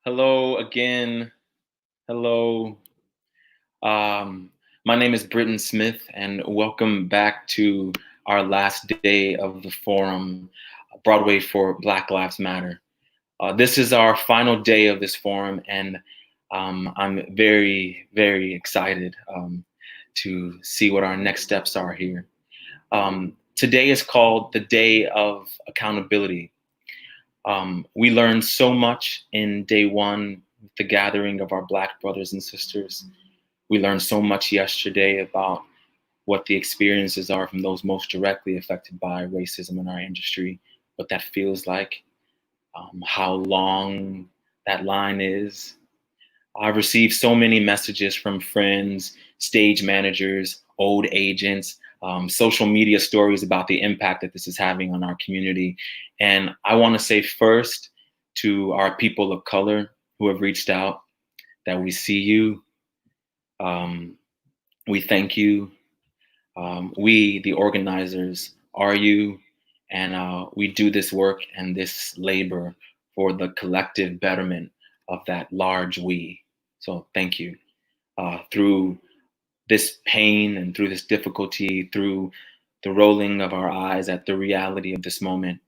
Hello again. Hello. Um, my name is Britton Smith, and welcome back to our last day of the forum, Broadway for Black Lives Matter. This is our final day of this forum, and I'm very, very excited to see what our next steps are here. Today is called the Day of Accountability. We learned so much in day one, the gathering of our Black brothers and sisters. We learned so much yesterday about what the experiences are from those most directly affected by racism in our industry, what that feels like, how long that line is. I've received so many messages from friends, stage managers, old agents, social media stories about the impact that this is having on our community. And I want to say first to our people of color who have reached out that we see you, um, we thank you. We, the organizers, are you, and we do this work and this labor for the collective betterment of that large we. So thank you. Through this pain and through this difficulty, through the rolling of our eyes at the reality of this moment,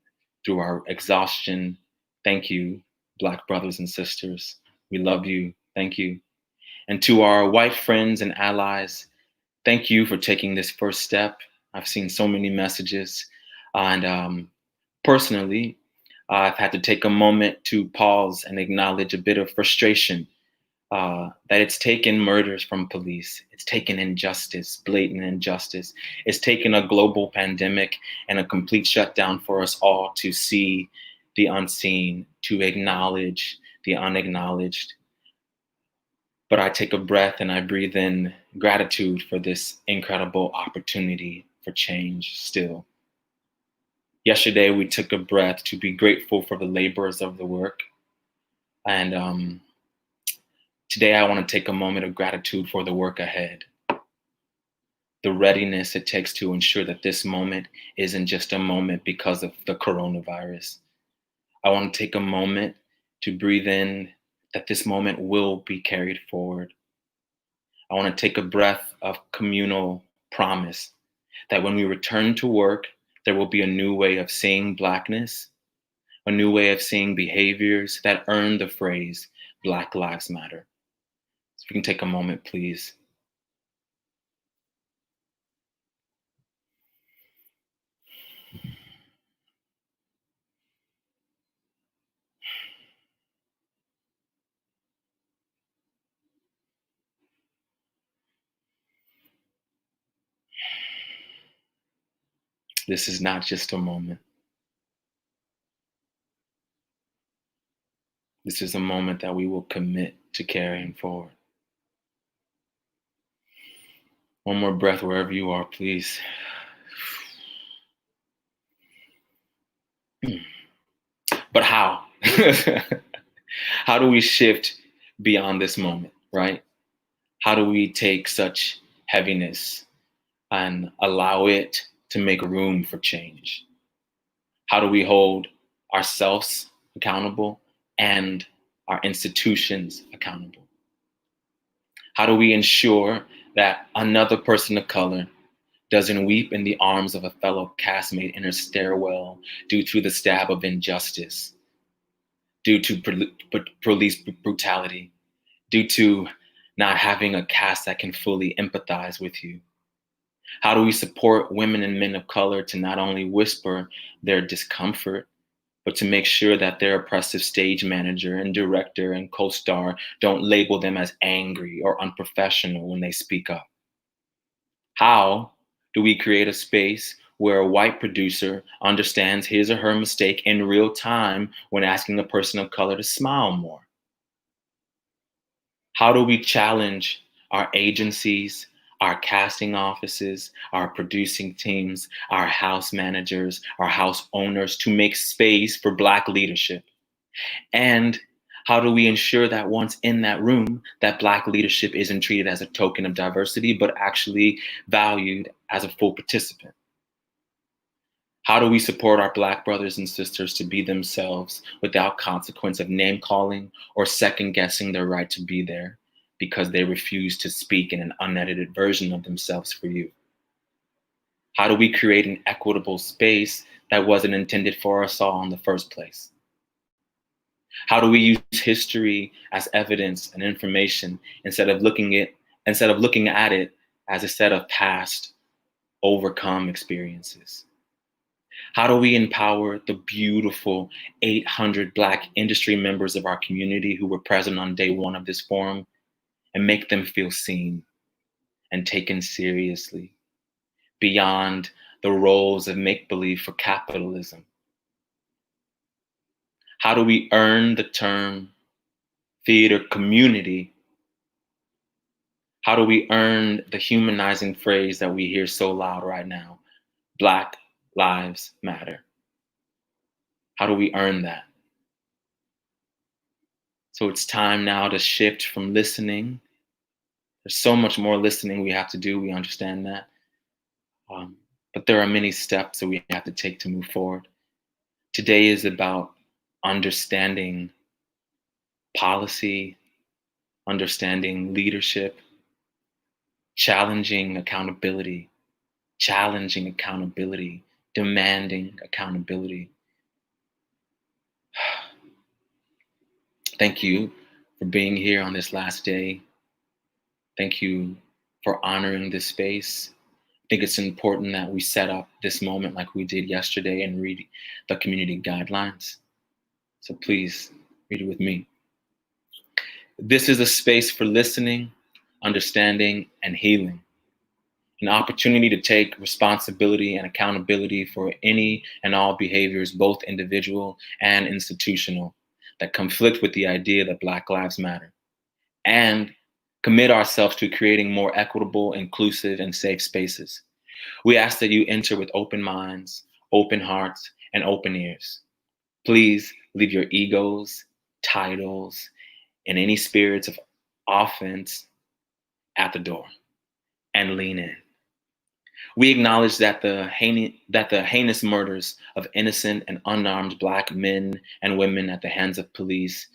through our exhaustion, thank you, Black brothers and sisters. We love you. Thank you. And to our white friends and allies, thank you for taking this first step. I've seen so many messages. And personally, I've had to take a moment to pause and acknowledge a bit of frustration that it's taken murders from police, it's taken injustice, blatant injustice, it's taken a global pandemic and a complete shutdown for us all to see the unseen, to acknowledge the unacknowledged. But I take a breath and I breathe in gratitude for this incredible opportunity for change still. Yesterday, we took a breath to be grateful for the laborers of the work. And today, I want to take a moment of gratitude for the work ahead. The readiness it takes to ensure that this moment isn't just a moment because of the coronavirus. I want to take a moment to breathe in that this moment will be carried forward. I want to take a breath of communal promise that when we return to work, there will be a new way of seeing Blackness, a new way of seeing behaviors that earn the phrase Black Lives Matter. So if we can take a moment, please. This is not just a moment. This is a moment that we will commit to carrying forward. One more breath wherever you are, please. But how? How do we shift beyond this moment, right? How do we take such heaviness and allow it to make room for change? How do we hold ourselves accountable and our institutions accountable? How do we ensure that another person of color doesn't weep in the arms of a fellow castmate in her stairwell due to the stab of injustice, due to police brutality, due to not having a cast that can fully empathize with you? How do we support women and men of color to not only whisper their discomfort, but to make sure that their oppressive stage manager and director and co-star don't label them as angry or unprofessional when they speak up? How do we create a space where a white producer understands his or her mistake in real time when asking a person of color to smile more? How do we challenge our agencies, our casting offices, our producing teams, our house managers, our house owners to make space for Black leadership? And how do we ensure that once in that room, that Black leadership isn't treated as a token of diversity, but actually valued as a full participant? How do we support our Black brothers and sisters to be themselves without consequence of name calling or second guessing their right to be there because they refuse to speak in an unedited version of themselves for you? How do we create an equitable space that wasn't intended for us all in the first place? How do we use history as evidence and information instead of looking at it as a set of past overcome experiences? How do we empower the beautiful 800 Black industry members of our community who were present on day one of this forum and make them feel seen and taken seriously beyond the roles of make-believe for capitalism? How do we earn the term theater community? How do we earn the humanizing phrase that we hear so loud right now, Black Lives Matter? How do we earn that? So it's time now to shift from listening. There's so much more listening we have to do. We understand that. But there are many steps that we have to take to move forward. Today is about understanding policy, understanding leadership, challenging accountability, demanding accountability. Thank you for being here on this last day. Thank you for honoring this space. I think it's important that we set up this moment like we did yesterday and read the community guidelines. So please read it with me. This is a space for listening, understanding, and healing. An opportunity to take responsibility and accountability for any and all behaviors, both individual and institutional, that conflict with the idea that Black Lives Matter, and commit ourselves to creating more equitable, inclusive, and safe spaces. We ask that you enter with open minds, open hearts, and open ears. Please leave your egos, titles, and any spirits of offense at the door and lean in. We acknowledge that the heinous murders of innocent and unarmed Black men and women at the hands of police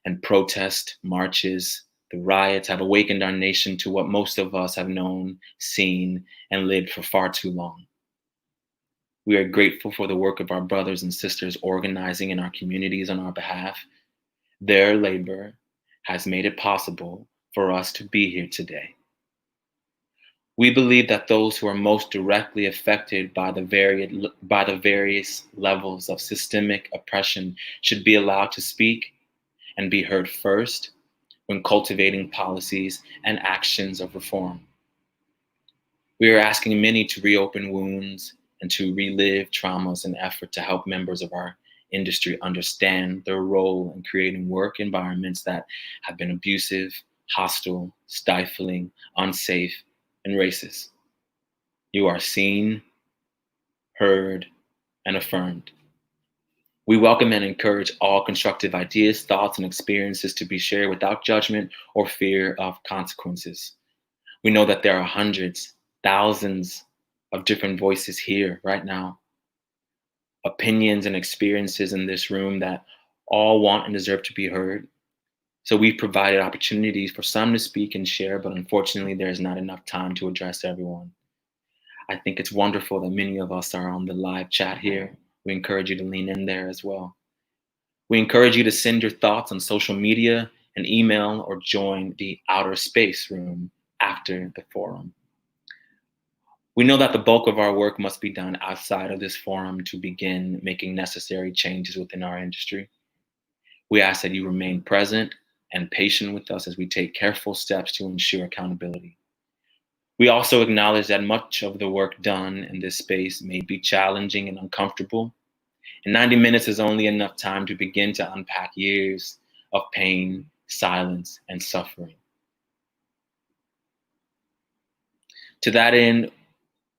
and protest marches, the riots have awakened our nation to what most of us have known, seen, and lived for far too long. We are grateful for the work of our brothers and sisters organizing in our communities on our behalf. Their labor has made it possible for us to be here today. We believe that those who are most directly affected by the various levels of systemic oppression should be allowed to speak and be heard first when cultivating policies and actions of reform. We are asking many to reopen wounds and to relive traumas in an effort to help members of our industry understand their role in creating work environments that have been abusive, hostile, stifling, unsafe, and racist. You are seen, heard, and affirmed. We welcome and encourage all constructive ideas, thoughts, and experiences to be shared without judgment or fear of consequences. We know that there are hundreds, thousands of different voices here right now, opinions and experiences in this room that all want and deserve to be heard. So we've provided opportunities for some to speak and share, but unfortunately there is not enough time to address everyone. I think it's wonderful that many of us are on the live chat here. We encourage you to lean in there as well. We encourage you to send your thoughts on social media, an email, or join the outer space room after the forum. We know that the bulk of our work must be done outside of this forum to begin making necessary changes within our industry. We ask that you remain present and patient with us as we take careful steps to ensure accountability. We also acknowledge that much of the work done in this space may be challenging and uncomfortable, and 90 minutes is only enough time to begin to unpack years of pain, silence, and suffering. To that end,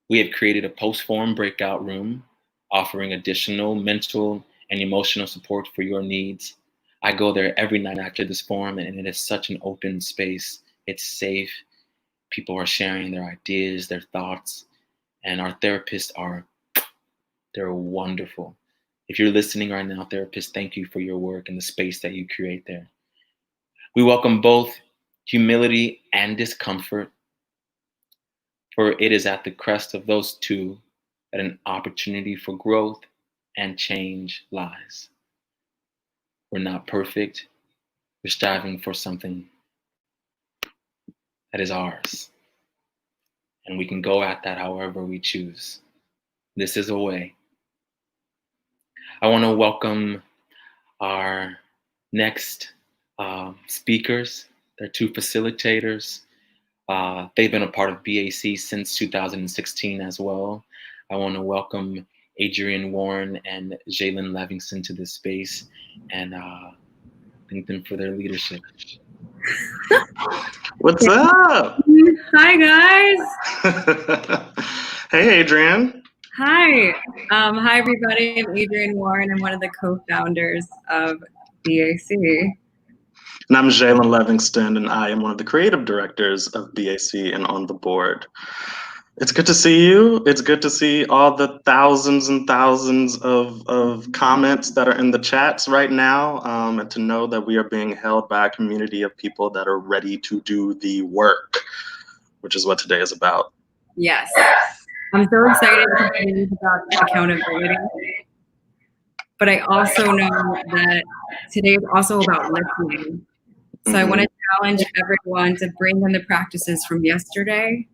we have created a post-forum breakout room offering additional mental and emotional support for your needs. I go there every night after this forum, and it is such an open space. It's safe. People are sharing their ideas, their thoughts, and our therapists are They're wonderful. If you're listening right now, therapists, thank you for your work and the space that you create there. We welcome both humility and discomfort, for it is at the crest of those two that an opportunity for growth and change lies. We're not perfect. We're striving for something that is ours. And we can go at that however we choose. This is a way. I want to welcome our next speakers. They're two facilitators. They've been a part of BAC since 2016 as well. I want to welcome Adrienne Warren and Jalen Livingston to this space and thank them for their leadership. What's up? Hi, guys. Hey, Adrienne. Hi. Hi, everybody. I'm Adrienne Warren. I'm one of the co-founders of BAC. And I'm Jalen Livingston, and I am one of the creative directors of BAC and on the board. It's good to see you. It's good to see all the thousands and thousands of comments that are in the chats right now, and to know that we are being held by a community of people that are ready to do the work, which is what today is about. Yes. I'm so excited to hear about accountability. But I also know that today is also about listening. So I want to challenge everyone to bring in the practices from yesterday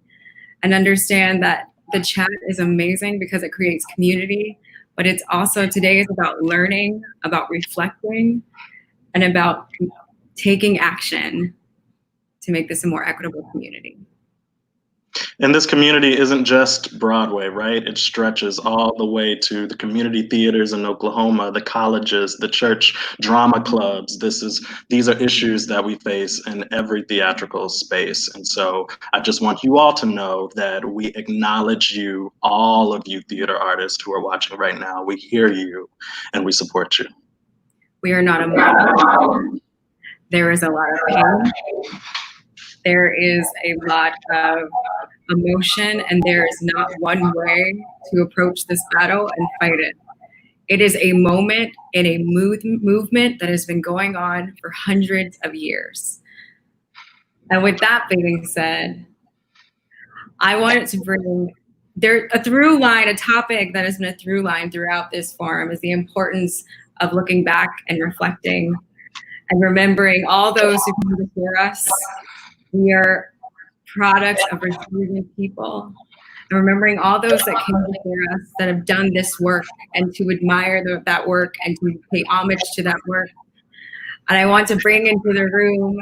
and understand that the chat is amazing because it creates community, but it's also, today is about learning, about reflecting, and about taking action to make this a more equitable community. And this community isn't just Broadway, right? It stretches all the way to the community theaters in Oklahoma, the colleges, the church drama clubs. These are issues that we face in every theatrical space. And so I just want you all to know that we acknowledge you, all of you theater artists who are watching right now. We hear you and we support you. We are not a monolith. There is a lot of pain. There is a lot of emotion, and there is not one way to approach this battle and fight it. It is a moment in a movement that has been going on for hundreds of years. And with that being said, I wanted to bring a through line, a topic that has been a through line throughout this forum is the importance of looking back and reflecting and remembering all those who came before us. We are products of resilient people. And remembering all those that came before us that have done this work and to admire that work and to pay homage to that work. And I want to bring into the room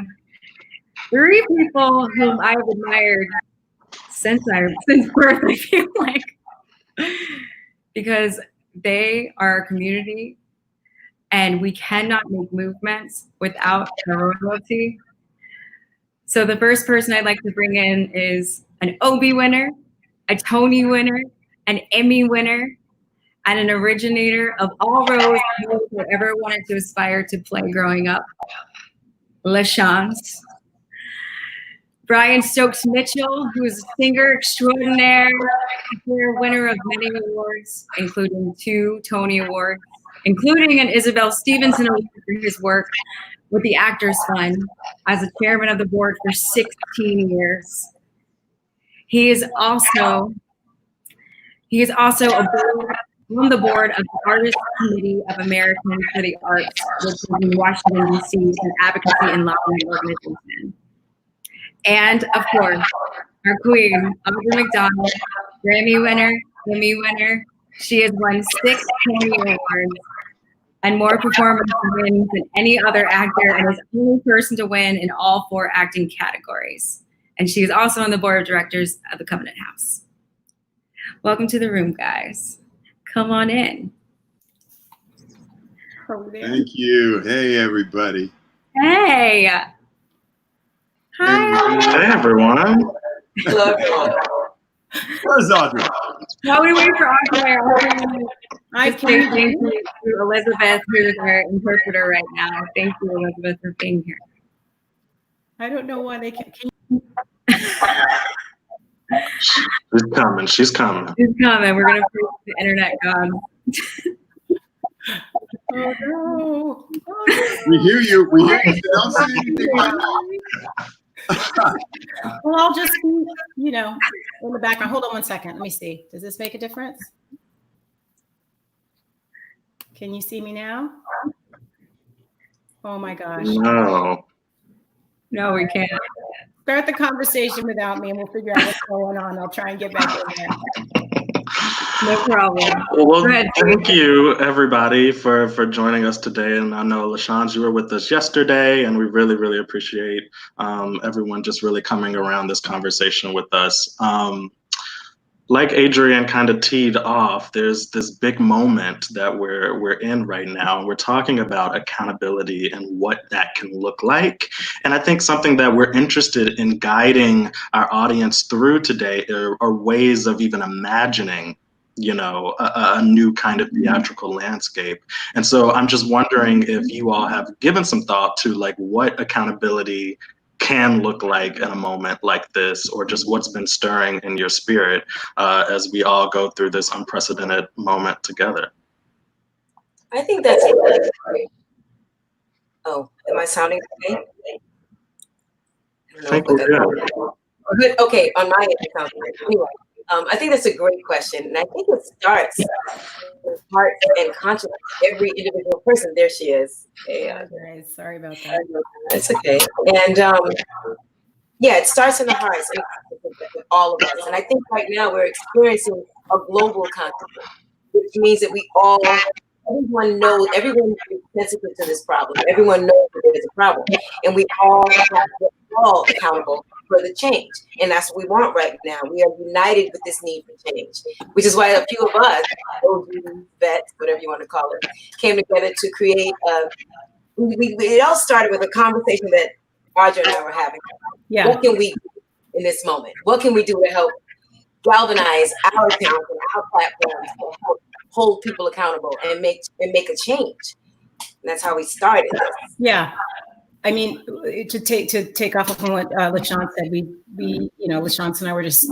3 people whom I've admired since birth, I feel like. Because they are a community and we cannot make movements without their royalty. So the first person I'd like to bring in is an Obie winner, a Tony winner, an Emmy winner, and an originator of all roles who ever wanted to aspire to play growing up, LaChance. Brian Stokes Mitchell, who is a singer extraordinaire, winner of many awards, including 2 Tony Awards, including an Isabel Stevenson Award for his work with the Actors Fund as a chairman of the board for 16 years. He is also on the board of the Artists Committee of Americans for the Arts, which is in Washington, D.C., an advocacy and lobbying organization. And of course, our queen, Audra McDonald, Grammy winner, Emmy winner. She has won 6 Tony Awards and more performance wins than any other actor, and is the only person to win in all 4 acting categories. And she is also on the board of directors of the Covenant House. Welcome to the room, guys. Come on in. Thank you. Hey, everybody. Hey. Hi. Hey, everyone. Hello, everyone. Where's Audrey? While we wait for Audrey, I thank you to Elizabeth, who is our interpreter right now. Thank you, Elizabeth, for being here. I don't know why they can't. She's coming. She's coming. She's coming. We're going to the internet gods. Oh no. We hear you. We hear you. Don't say anything like Well, I'll just be, in the background. Hold on one second. Let me see. Does this make a difference? Can you see me now? Oh my gosh. No. No, we can't. Start the conversation without me and we'll figure out what's going on. I'll try and get back in there. No problem. Well, Go ahead. thank you, everybody, for joining us today. And I know, LaShawn, you were with us yesterday, and we really, really appreciate everyone just really coming around this conversation with us. Like Adrienne kind of teed off, there's this big moment that we're in right now. We're talking about accountability and what that can look like. And I think something that we're interested in guiding our audience through today are ways of even imagining, a new kind of theatrical landscape. And so I'm just wondering if you all have given some thought to like what accountability can look like in a moment like this, or just what's been stirring in your spirit as we all go through this unprecedented moment together. I think that's great. Oh, am I sounding okay? I think we're good. Good. Okay, on my end, it sounds great. Anyway, I think that's a great question, and I think it starts with heart and conscience. Every individual person. There she is. Hey, Sorry about that. it's okay. And yeah, it starts in the hearts with all of us. And I think right now we're experiencing a global consciousness, which means that everyone is sensitive to this problem. Everyone knows that there's a problem, and we're all accountable for the change. And that's what we want right now. We are united with this need for change, which is why a few of us, vets, whatever you want to call it, came together to create it all started with a conversation that Audra and I were having. Yeah. What can we do in this moment? What can we do to help galvanize our accounts and our platforms to help hold people accountable and make a change? And that's how we started this. Yeah. I mean, to take off on what LaShawn said, we LaShawn and I were just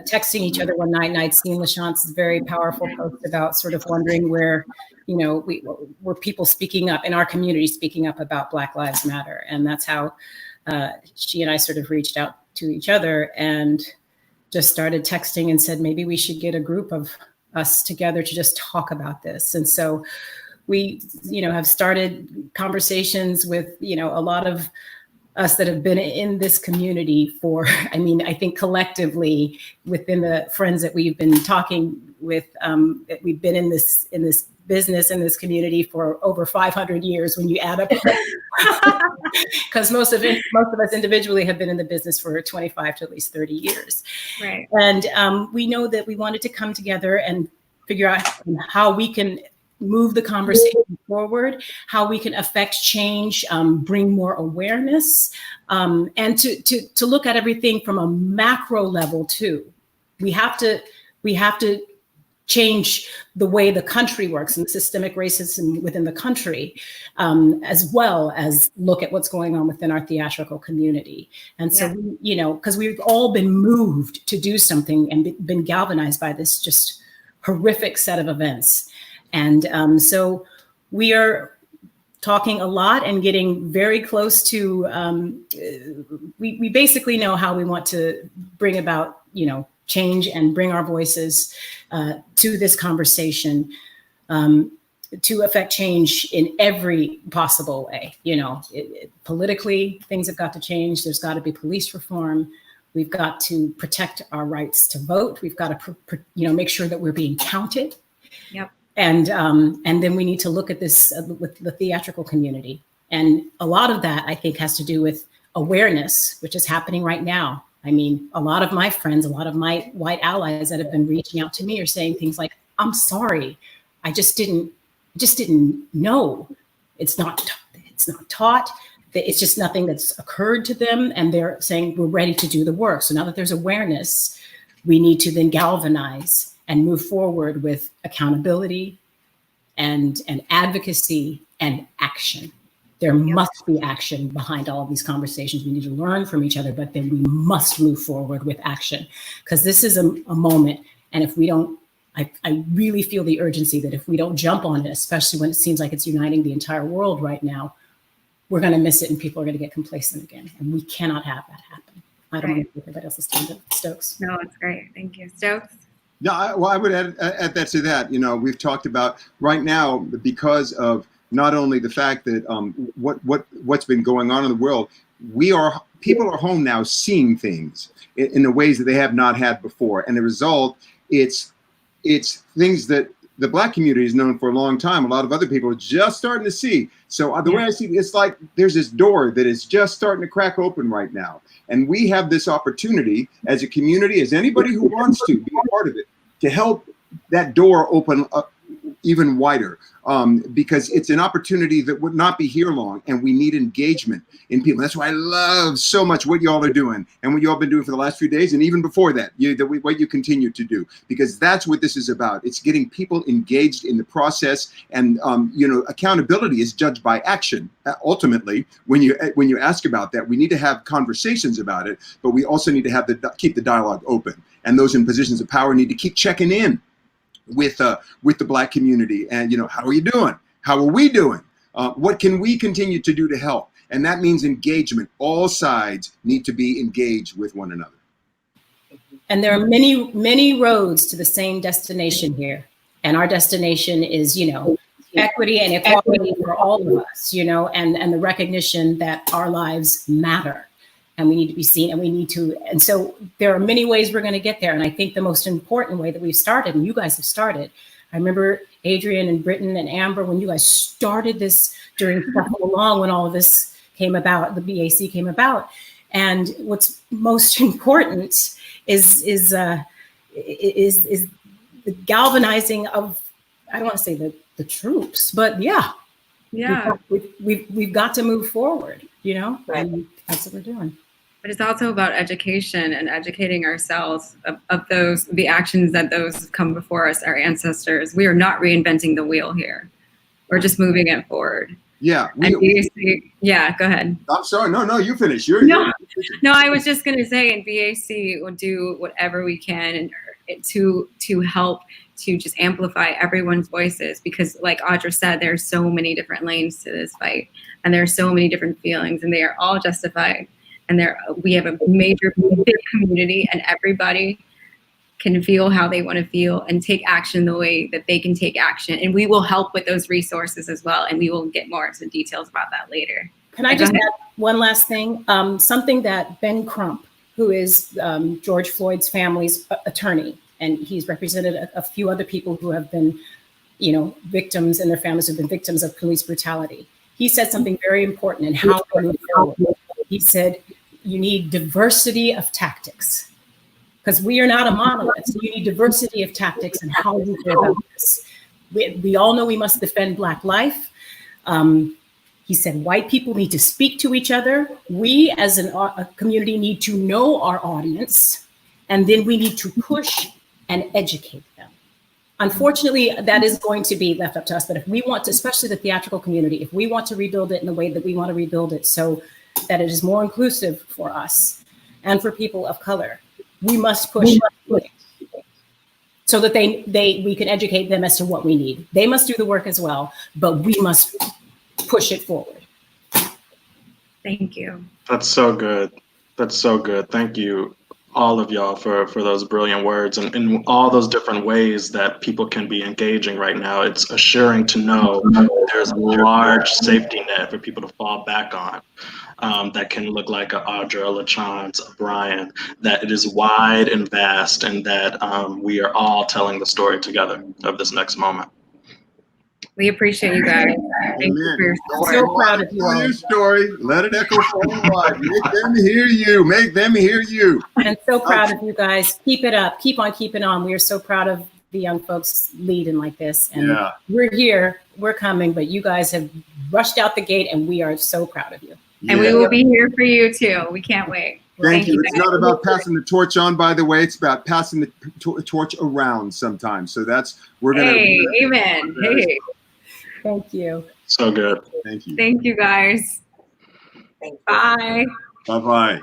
texting each other one night, and I'd seen LaShawn's very powerful post about sort of wondering where, were people speaking up in our community, speaking up about Black Lives Matter. And that's how she and I sort of reached out to each other and just started texting and said, maybe we should get a group of us together to just talk about this. And so we, have started conversations with, a lot of us that have been in this community for, I think collectively within the friends that we've been talking with, we've been in this business, in this community for over 500 years when you add up, because most of us individually have been in the business for 25 to at least 30 years. Right. And we know that we wanted to come together and figure out how we can move the conversation forward, how we can affect change, bring more awareness, and to look at everything from a macro level too. We have to change the way the country works and systemic racism within the country, as well as look at what's going on within our theatrical community. And so, because we've all been moved to do something and been galvanized by this just horrific set of events. And so we are talking a lot and getting very close to, we basically know how we want to bring about, change and bring our voices to this conversation to affect change in every possible way. Politically, things have got to change. There's got to be police reform. We've got to protect our rights to vote. We've got to, make sure that we're being counted. Yep. And then we need to look at this with the theatrical community. And a lot of that, I think, has to do with awareness, which is happening right now. A lot of my friends, a lot of my white allies that have been reaching out to me are saying things like, I'm sorry, I just didn't know. It's not taught. It's just nothing that's occurred to them. And they're saying, we're ready to do the work. So now that there's awareness, we need to then galvanize and move forward with accountability and advocacy and action. There must be action behind all of these conversations. We need to learn from each other, but then we must move forward with action, because this is a moment. And if we don't I really feel the urgency that if we don't jump on it, especially when it seems like it's uniting the entire world right now, we're going to miss it and people are going to get complacent again. And we cannot have that happen. I don't want to give anybody else's time. Stokes. No, it's great. Thank you. Stokes? Yeah, well, I would add that to that. You know, we've talked about right now, because of not only the fact that what's been going on in the world, people are home now seeing things in the ways that they have not had before. And the result, it's things that the Black community has known for a long time. A lot of other people are just starting to see. So the way I see it, it's like there's this door that is just starting to crack open right now. And we have this opportunity as a community, as anybody who wants to be a part of it, to help that door open up even wider, because it's an opportunity that would not be here long, and we need engagement in people. That's why I love so much what y'all are doing and what y'all been doing for the last few days, and even before that, what you continue to do, because that's what this is about. It's getting people engaged in the process, and accountability is judged by action. Ultimately, when you ask about that, we need to have conversations about it, but we also need to keep the dialogue open, and those in positions of power need to keep checking in with the Black community, and how are you doing? How are we doing? What can we continue to do to help? And that means engagement. All sides need to be engaged with one another. And there are many roads to the same destination here, and our destination is equity and equality for all of us, and the recognition that our lives matter. And we need to be seen, and so there are many ways we're going to get there. And I think the most important way that we've started, and you guys have started, I remember Adrian and Britton and Amber, when you guys started this during Shuffle Along, when all of this came about, the BAC came about. And what's most important is the galvanizing of, I don't want to say the troops, but we've got to move forward, Right. And that's what we're doing. But it's also about education and educating ourselves of the actions that those come before us, our ancestors. We are not reinventing the wheel here. We're just moving it forward. Yeah. Yeah, go ahead. I'm sorry. No, you finish. No, I was just going to say, and BAC will do whatever we can to help to just amplify everyone's voices, because like Audra said, there are so many different lanes to this fight, and there are so many different feelings, and they are all justified. And we have a major big community, and everybody can feel how they want to feel and take action the way that they can take action. And we will help with those resources as well. And we will get more into details about that later. Can I just add one last thing? Something that Ben Crump, who is George Floyd's family's attorney, and he's represented a few other people who have been, victims, and their families have been victims of police brutality. He said something very important in how to move forward. He said, you need diversity of tactics, because we are not a monolith. So you need diversity of tactics and how you go about this. We all know we must defend Black life. He said, white people need to speak to each other. We as a community need to know our audience, and then we need to push and educate them. Unfortunately, that is going to be left up to us. But if we want to, especially the theatrical community, if we want to rebuild it in the way that we want to rebuild it, so that it is more inclusive for us and for people of color, we must push so that we can educate them as to what we need. They must do the work as well, but we must push it forward. Thank you. That's so good. That's so good. Thank you, all of y'all, for those brilliant words, and in all those different ways that people can be engaging right now. It's assuring to know that there's a large safety net for people to fall back on, that can look like a Audra, a LaChance, a Brian, that it is wide and vast, and that we are all telling the story together of this next moment. We appreciate you guys. Thank you for your support. So proud of you all. Your story. Let it echo far and wide. Make them hear you. Make them hear you. And so proud of you guys. Keep it up. Keep on keeping on. We are so proud of the young folks leading like this. And we're here. We're coming. But you guys have rushed out the gate, and we are so proud of you. And we will be here for you too. We can't wait. Thank you. It's not about passing the torch on, by the way. It's about passing the torch around sometimes. So we're going to. Hey, amen. Hey. Thank you. So good. Thank you. Thank you, guys. Bye. Bye-bye.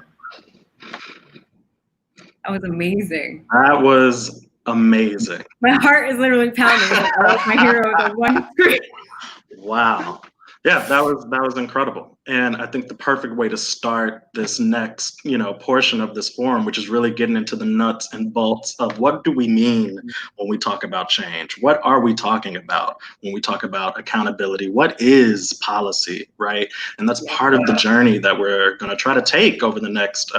That was amazing. That was Amazing. My heart is literally pounding. Like, I was my hero on one screen. Wow. Yeah, that was incredible. And I think the perfect way to start this next, portion of this forum, which is really getting into the nuts and bolts of what do we mean when we talk about change? What are we talking about when we talk about accountability? What is policy, right? And that's part of the journey that we're going to try to take over the next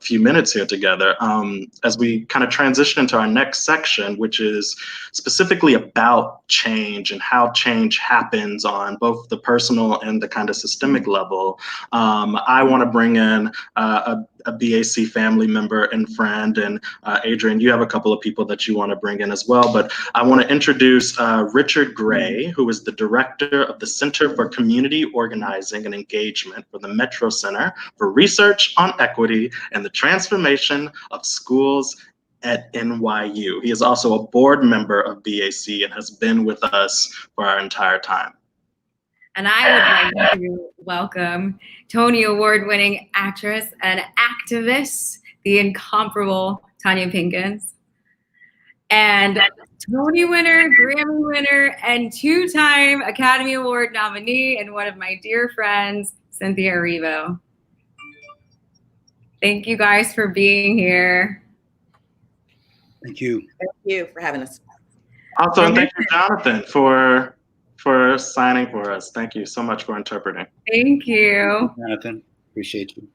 few minutes here together, as we kind of transition into our next section, which is specifically about change and how change happens on both the personal and the kind of systemic level. I want to bring in a BAC family member and friend, and Adrian, you have a couple of people that you want to bring in as well, but I want to introduce Richard Gray, who is the director of the Center for Community Organizing and Engagement for the Metro Center for Research on Equity and the Transformation of Schools at NYU. He is also a board member of BAC and has been with us for our entire time. And I would like to welcome Tony Award-winning actress and activist, the incomparable Tanya Pinkins, and Tony winner, Grammy winner, and two-time Academy Award nominee, and one of my dear friends, Cynthia Erivo. Thank you guys for being here. Thank you. Thank you for having us. Also, and thank you, Jonathan, for signing for us. Thank you so much for interpreting. Thank you. Jonathan, appreciate you.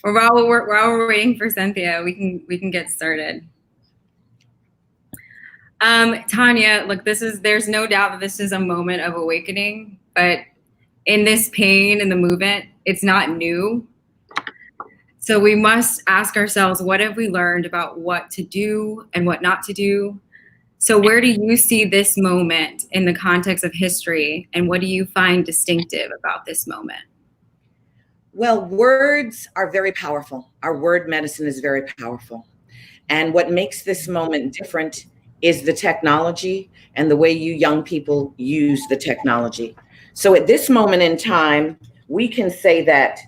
While we're waiting for Cynthia, we can get started. Tanya, look, there's no doubt that this is a moment of awakening, but in this pain in the movement, it's not new. So we must ask ourselves, what have we learned about what to do and what not to do? So where do you see this moment in the context of history, and what do you find distinctive about this moment? Well, words are very powerful. Our word medicine is very powerful. And what makes this moment different is the technology and the way you young people use the technology. So at this moment in time, we can say that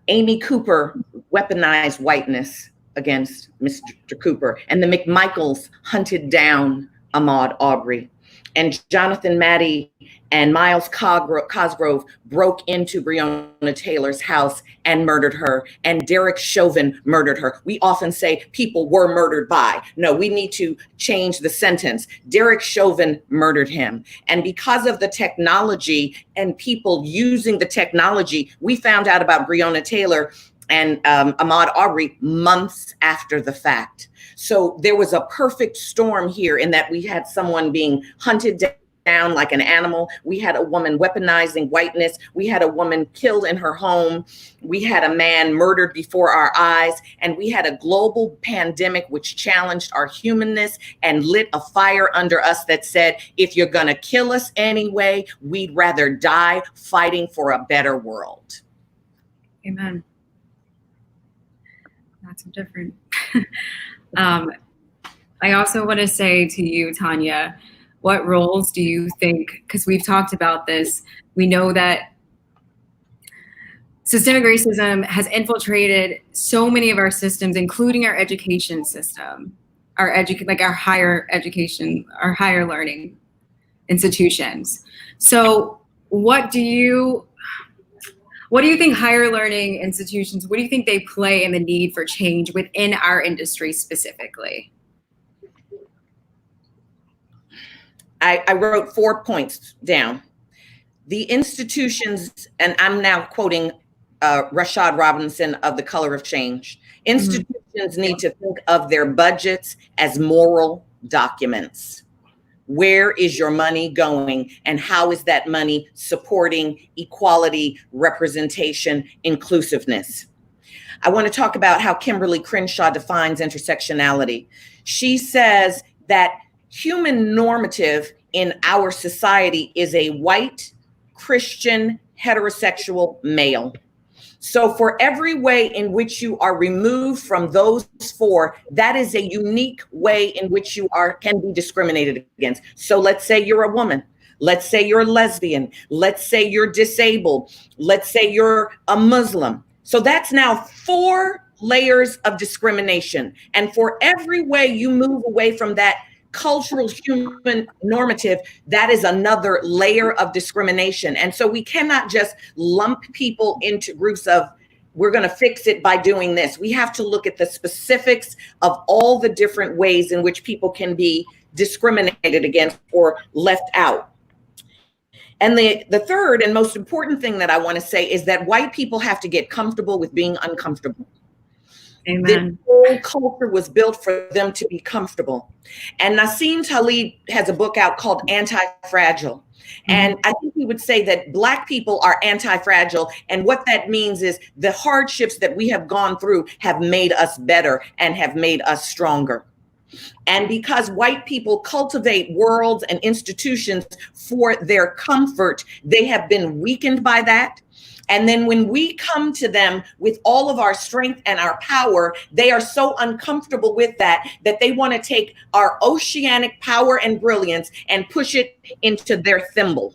Amy Cooper weaponized whiteness against Mr. Cooper, and the McMichaels hunted down Ahmaud Arbery, and Jonathan Mattey and Miles Cosgrove broke into Breonna Taylor's house and murdered her, and Derek Chauvin murdered her. We often say people were murdered by. No, we need to change the sentence. Derek Chauvin murdered him. And because of the technology and people using the technology, we found out about Breonna Taylor and Ahmaud Arbery months after the fact. So there was a perfect storm here in that we had someone being hunted down like an animal. We had a woman weaponizing whiteness. We had a woman killed in her home. We had a man murdered before our eyes. And we had a global pandemic which challenged our humanness and lit a fire under us that said, if you're gonna kill us anyway, we'd rather die fighting for a better world. Amen. Not so different. I also want to say to you, Tanya, what roles do you think, because we've talked about this, we know that systemic racism has infiltrated so many of our systems, including our education system, our higher education, our higher learning institutions. So what do you think higher learning institutions, what do you think they play in the need for change within our industry specifically? I wrote 4 points down. The institutions, and I'm now quoting Rashad Robinson of The Color of Change. Institutions need to think of their budgets as moral documents. Where is your money going, and how is that money supporting equality, representation, inclusiveness? I want to talk about how Kimberly Crenshaw defines intersectionality. She says that human normative in our society is a white, Christian, heterosexual male. So for every way in which you are removed from those four, that is a unique way in which you can be discriminated against. So let's say you're a woman. Let's say you're a lesbian. Let's say you're disabled. Let's say you're a Muslim. So that's now 4 layers of discrimination. And for every way you move away from that cultural human normative, that is another layer of discrimination. And so we cannot just lump people into groups of, we're going to fix it by doing this. We have to look at the specifics of all the different ways in which people can be discriminated against or left out. And the third and most important thing that I want to say is that white people have to get comfortable with being uncomfortable. Amen. The whole culture was built for them to be comfortable. And Nassim Taleb has a book out called Anti-Fragile. And I think he would say that Black people are anti-fragile. And what that means is the hardships that we have gone through have made us better and have made us stronger. And because white people cultivate worlds and institutions for their comfort, they have been weakened by that. And then when we come to them with all of our strength and our power, they are so uncomfortable with that they want to take our oceanic power and brilliance and push it into their thimble.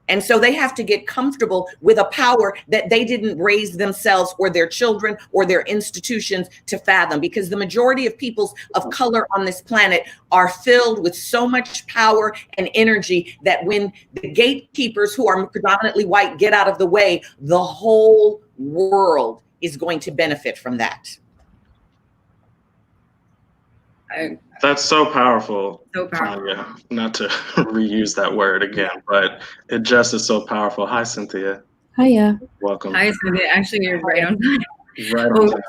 And so they have to get comfortable with a power that they didn't raise themselves or their children or their institutions to fathom, because the majority of peoples of color on this planet are filled with so much power and energy that when the gatekeepers, who are predominantly white, get out of the way, the whole world is going to benefit from that. That's so powerful. So powerful. Tanya. Not to reuse that word again, but it just is so powerful. Hi, Cynthia. Hiya. Welcome. Hi, Cynthia. Actually, you're right on time. Right on time.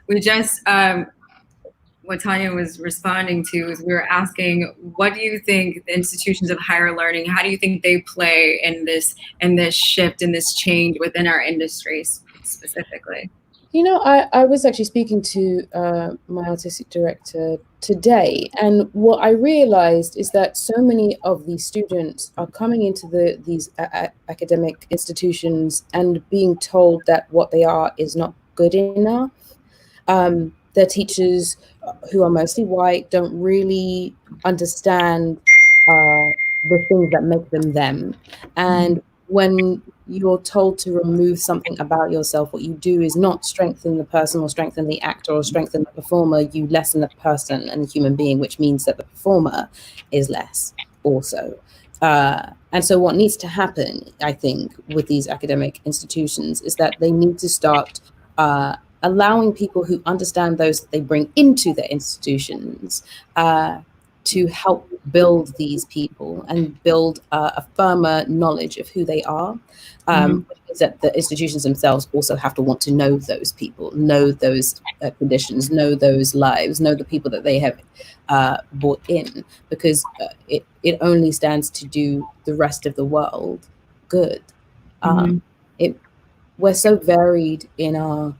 We just what Tanya was responding to is we were asking, what do you think the institutions of higher learning, how do you think they play in this shift, in this change within our industries specifically? You know, I was actually speaking to my artistic director today, and what I realized is that so many of these students are coming into these academic institutions and being told that what they are is not good enough. Their teachers, who are mostly white, don't really understand the things that make them them. And when you're told to remove something about yourself, what you do is not strengthen the person or strengthen the actor or strengthen the performer, you lessen the person and the human being, which means that the performer is less also. And so what needs to happen, I think, with these academic institutions is that they need to start allowing people who understand those that they bring into their institutions to help build these people and build a firmer knowledge of who they are. Which means that the institutions themselves also have to want to know those people, know those conditions, know those lives, know the people that they have brought in, because it only stands to do the rest of the world good. We're so varied in our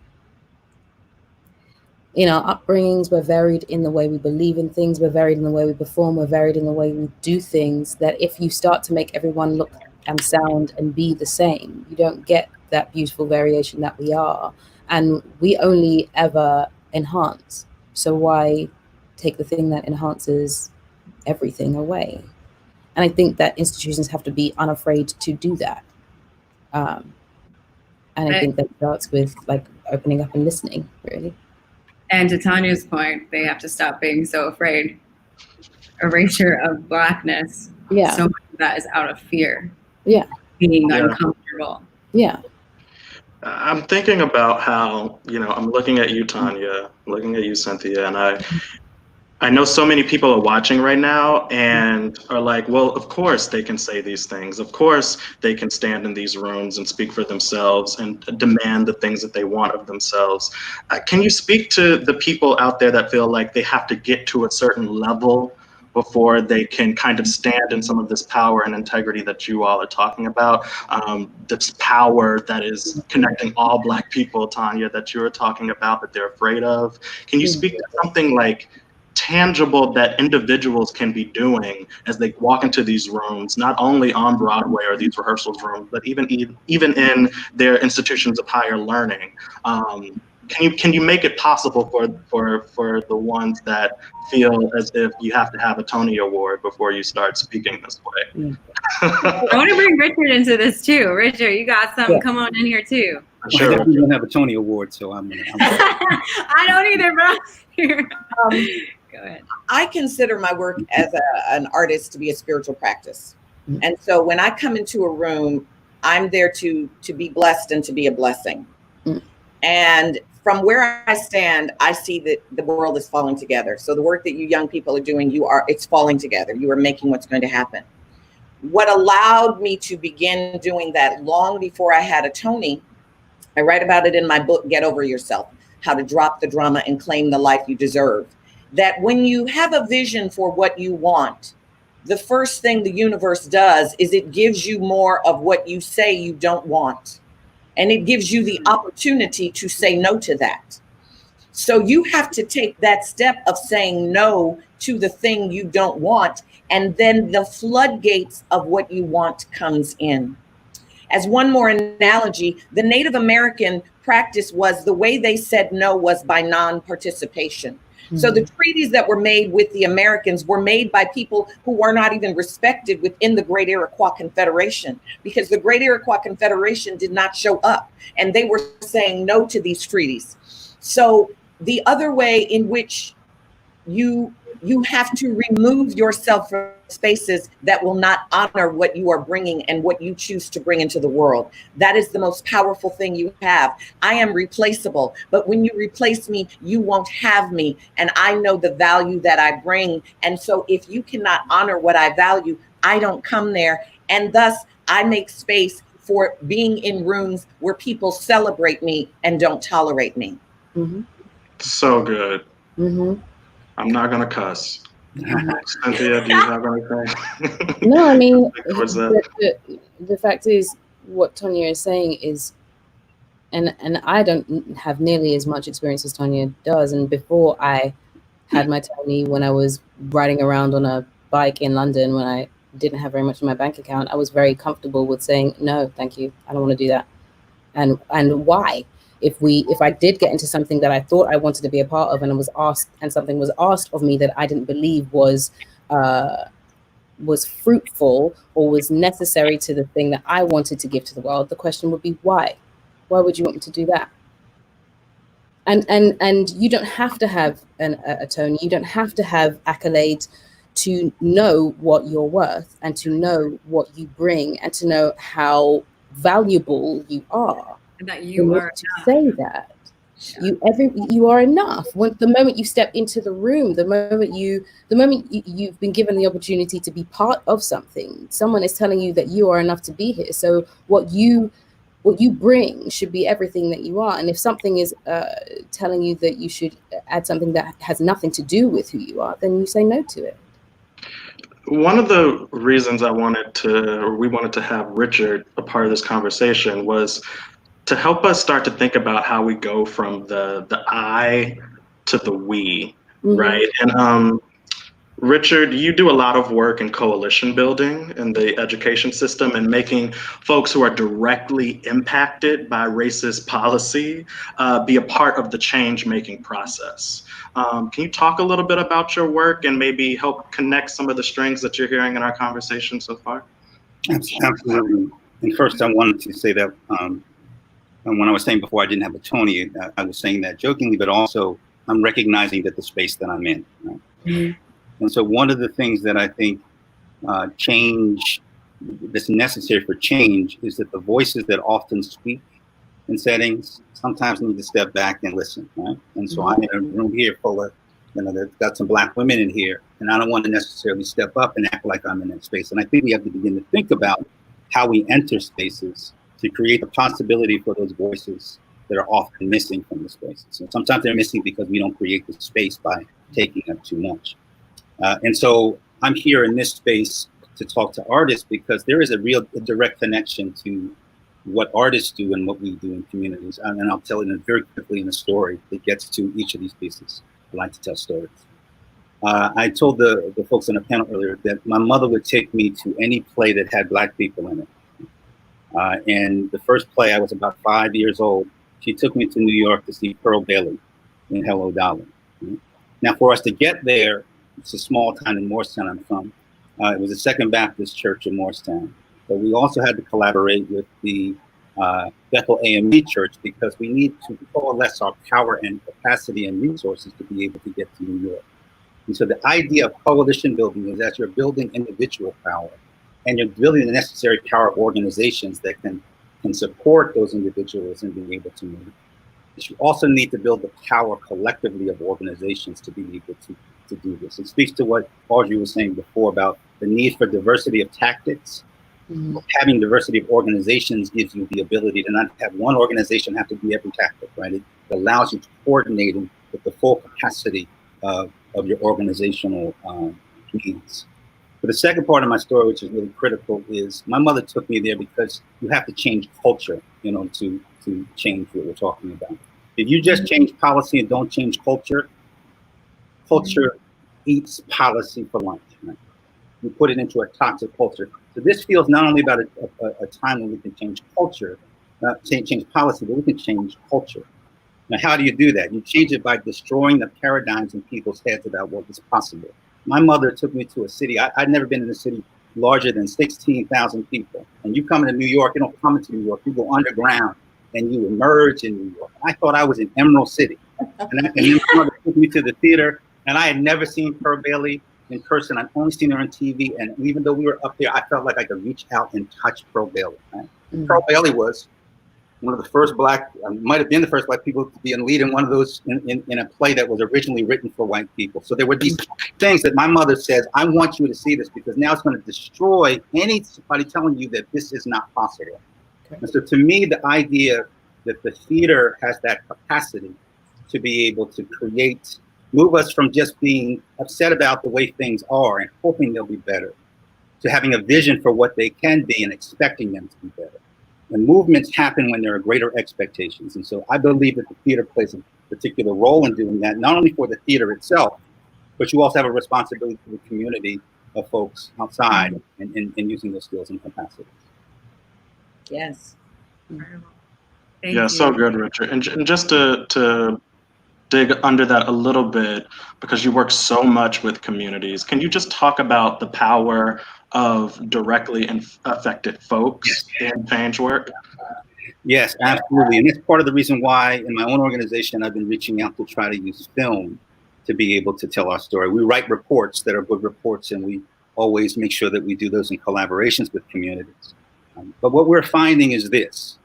upbringings, we're varied in the way we believe in things, we're varied in the way we perform, we're varied in the way we do things, that if you start to make everyone look and sound and be the same, you don't get that beautiful variation that we are. And we only ever enhance. So why take the thing that enhances everything away? And I think that institutions have to be unafraid to do that. And I think that starts with like opening up and listening, really. And to Tanya's point, they have to stop being so afraid. Erasure of Blackness. Yeah. So much of that is out of fear. Yeah. Being uncomfortable. Yeah. I'm thinking about how, I'm looking at you, Tanya, looking at you, Cynthia, and I know so many people are watching right now and are like, well, of course they can say these things. Of course they can stand in these rooms and speak for themselves and demand the things that they want of themselves. Can you speak to the people out there that feel like they have to get to a certain level before they can kind of stand in some of this power and integrity that you all are talking about? This power that is connecting all Black people, Tanya, that you were talking about, that they're afraid of. Can you speak to something like tangible that individuals can be doing as they walk into these rooms, not only on Broadway or these rehearsals rooms, but even in their institutions of higher learning? Can you make it possible for the ones that feel as if you have to have a Tony Award before you start speaking this way? I want to bring Richard into this too. Richard, you got something? Yeah. Come on in here too. Sure. I definitely don't have a Tony Award, so I'm I don't either, bro. Go ahead. I consider my work as an artist to be a spiritual practice. Mm. And so when I come into a room, I'm there to be blessed and to be a blessing. Mm. And from where I stand, I see that the world is falling together. So the work that you young people are doing, it's falling together. You are making what's going to happen. What allowed me to begin doing that long before I had a Tony, I write about it in my book, Get Over Yourself, How to Drop the Drama and Claim the Life You Deserve. That when you have a vision for what you want, the first thing the universe does is it gives you more of what you say you don't want. And it gives you the opportunity to say no to that. So you have to take that step of saying no to the thing you don't want. And then the floodgates of what you want comes in. As one more analogy, the Native American practice was the way they said no was by non-participation. Mm-hmm. So the treaties that were made with the Americans were made by people who were not even respected within the Great Iroquois Confederation, because the Great Iroquois Confederation did not show up and they were saying no to these treaties. So the other way in which you have to remove yourself from spaces that will not honor what you are bringing and what you choose to bring into the world. That is the most powerful thing you have. I am replaceable, but when you replace me, you won't have me. And I know the value that I bring. And so if you cannot honor what I value, I don't come there. And thus I make space for being in rooms where people celebrate me and don't tolerate me. Mm-hmm. So good. Mm-hmm. I'm not going to cuss. Cynthia, do you have anything? No, I mean, the fact is, what Tonya is saying is, and I don't have nearly as much experience as Tonya does. And before I had my Tony, when I was riding around on a bike in London, when I didn't have very much in my bank account, I was very comfortable with saying, no, thank you. I don't want to do that. And why? If I did get into something that I thought I wanted to be a part of, and something was asked of me that I didn't believe was fruitful or was necessary to the thing that I wanted to give to the world, the question would be why? Why would you want me to do that? And you don't have to have a Tony. You don't have to have accolades to know what you're worth and to know what you bring and to know how valuable you are. That you are to say that you are enough. When the moment you step into the room, the moment you've been given the opportunity to be part of something, someone is telling you that you are enough to be here. So what you bring should be everything that you are. And if something is telling you that you should add something that has nothing to do with who you are, then you say no to it. One of the reasons we wanted to have Richard a part of this conversation was to help us start to think about how we go from the I to the we, mm-hmm. right? And Richard, you do a lot of work in coalition building in the education system and making folks who are directly impacted by racist policy be a part of the change-making process. Can you talk a little bit about your work and maybe help connect some of the strings that you're hearing in our conversation so far? Absolutely. And first, I wanted to say that and when I was saying before I didn't have a Tony, I was saying that jokingly, but also I'm recognizing that the space that I'm in. Right? Mm-hmm. And so one of the things that I think change that's necessary for change is that the voices that often speak in settings sometimes need to step back and listen. Right? And so I'm in a room here full of, there's got some Black women in here, and I don't want to necessarily step up and act like I'm in that space. And I think we have to begin to think about how we enter spaces to create the possibility for those voices that are often missing from the spaces. So sometimes they're missing because we don't create the space by taking up too much. And so I'm here in this space to talk to artists because there is a direct connection to what artists do and what we do in communities. And I'll tell it very quickly in a story that gets to each of these pieces. I like to tell stories. I told the folks on the panel earlier that my mother would take me to any play that had Black people in it. And the first play, I was about 5 years old. She took me to New York to see Pearl Bailey in Hello, Dolly. Now, for us to get there, it's a small town in Morristown I'm from. It was the Second Baptist Church in Morristown. But we also had to collaborate with the Bethel AME Church, because we need to coalesce our power and capacity and resources to be able to get to New York. And so the idea of coalition building is that you're building individual power and you're building the necessary power of organizations that can support those individuals and be able to move. But you also need to build the power collectively of organizations to be able to do this. It speaks to what Audrey was saying before about the need for diversity of tactics. Mm-hmm. Having diversity of organizations gives you the ability to not have one organization have to be every tactic, right? It allows you to coordinate with the full capacity of your organizational needs. But the second part of my story, which is really critical, is my mother took me there because you have to change culture, you know, to change what we're talking about. If you just change policy and don't change culture, culture eats policy for lunch. Right? You put it into a toxic culture. So this feels not only about a time when we can change culture, change policy, but we can change culture. Now, how do you do that? You change it by destroying the paradigms in people's heads about what is possible. My mother took me to a city. I'd never been in a city larger than 16,000 people. And you come into New York, you don't come into New York, you go underground and you emerge in New York. I thought I was in Emerald City. And then my mother took me to the theater, and I had never seen Pearl Bailey in person. I'd only seen her on TV. And even though we were up there, I felt like I could reach out and touch Pearl Bailey. Right? Pearl Bailey was one of the first black, might have been the first black people to be in lead in one of those, in a play that was originally written for white people. So there were these things that my mother says, I want you to see this because now it's going to destroy anybody telling you that this is not possible. Okay. And so to me, the idea that the theater has that capacity to be able to create, move us from just being upset about the way things are and hoping they'll be better, to having a vision for what they can be and expecting them to be better. And movements happen when there are greater expectations. And so I believe that the theater plays a particular role in doing that, not only for the theater itself, but you also have a responsibility to the community of folks outside and using those skills and capacities. Yes. Thank yeah, you. so good, Richard. And just to dig under that a little bit, because you work so much with communities, can you just talk about the power of directly affected folks in change work? Yes, absolutely. And that's part of the reason why in my own organization, I've been reaching out to try to use film to be able to tell our story. We write reports that are good reports, and we always make sure that we do those in collaborations with communities. But what we're finding is this: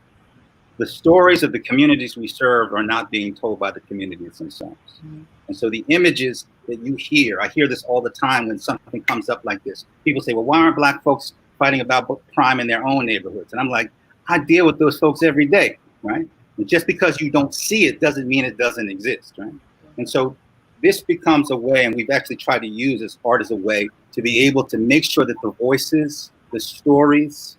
the stories of the communities we serve are not being told by the communities themselves. Mm-hmm. And so the images that you hear, I hear this all the time when something comes up like this. People say, well, why aren't Black folks fighting about crime in their own neighborhoods? And I'm like, I deal with those folks every day, right? And just because you don't see it doesn't mean it doesn't exist, right? And so this becomes a way, and we've actually tried to use this art as a way to be able to make sure that the voices, the stories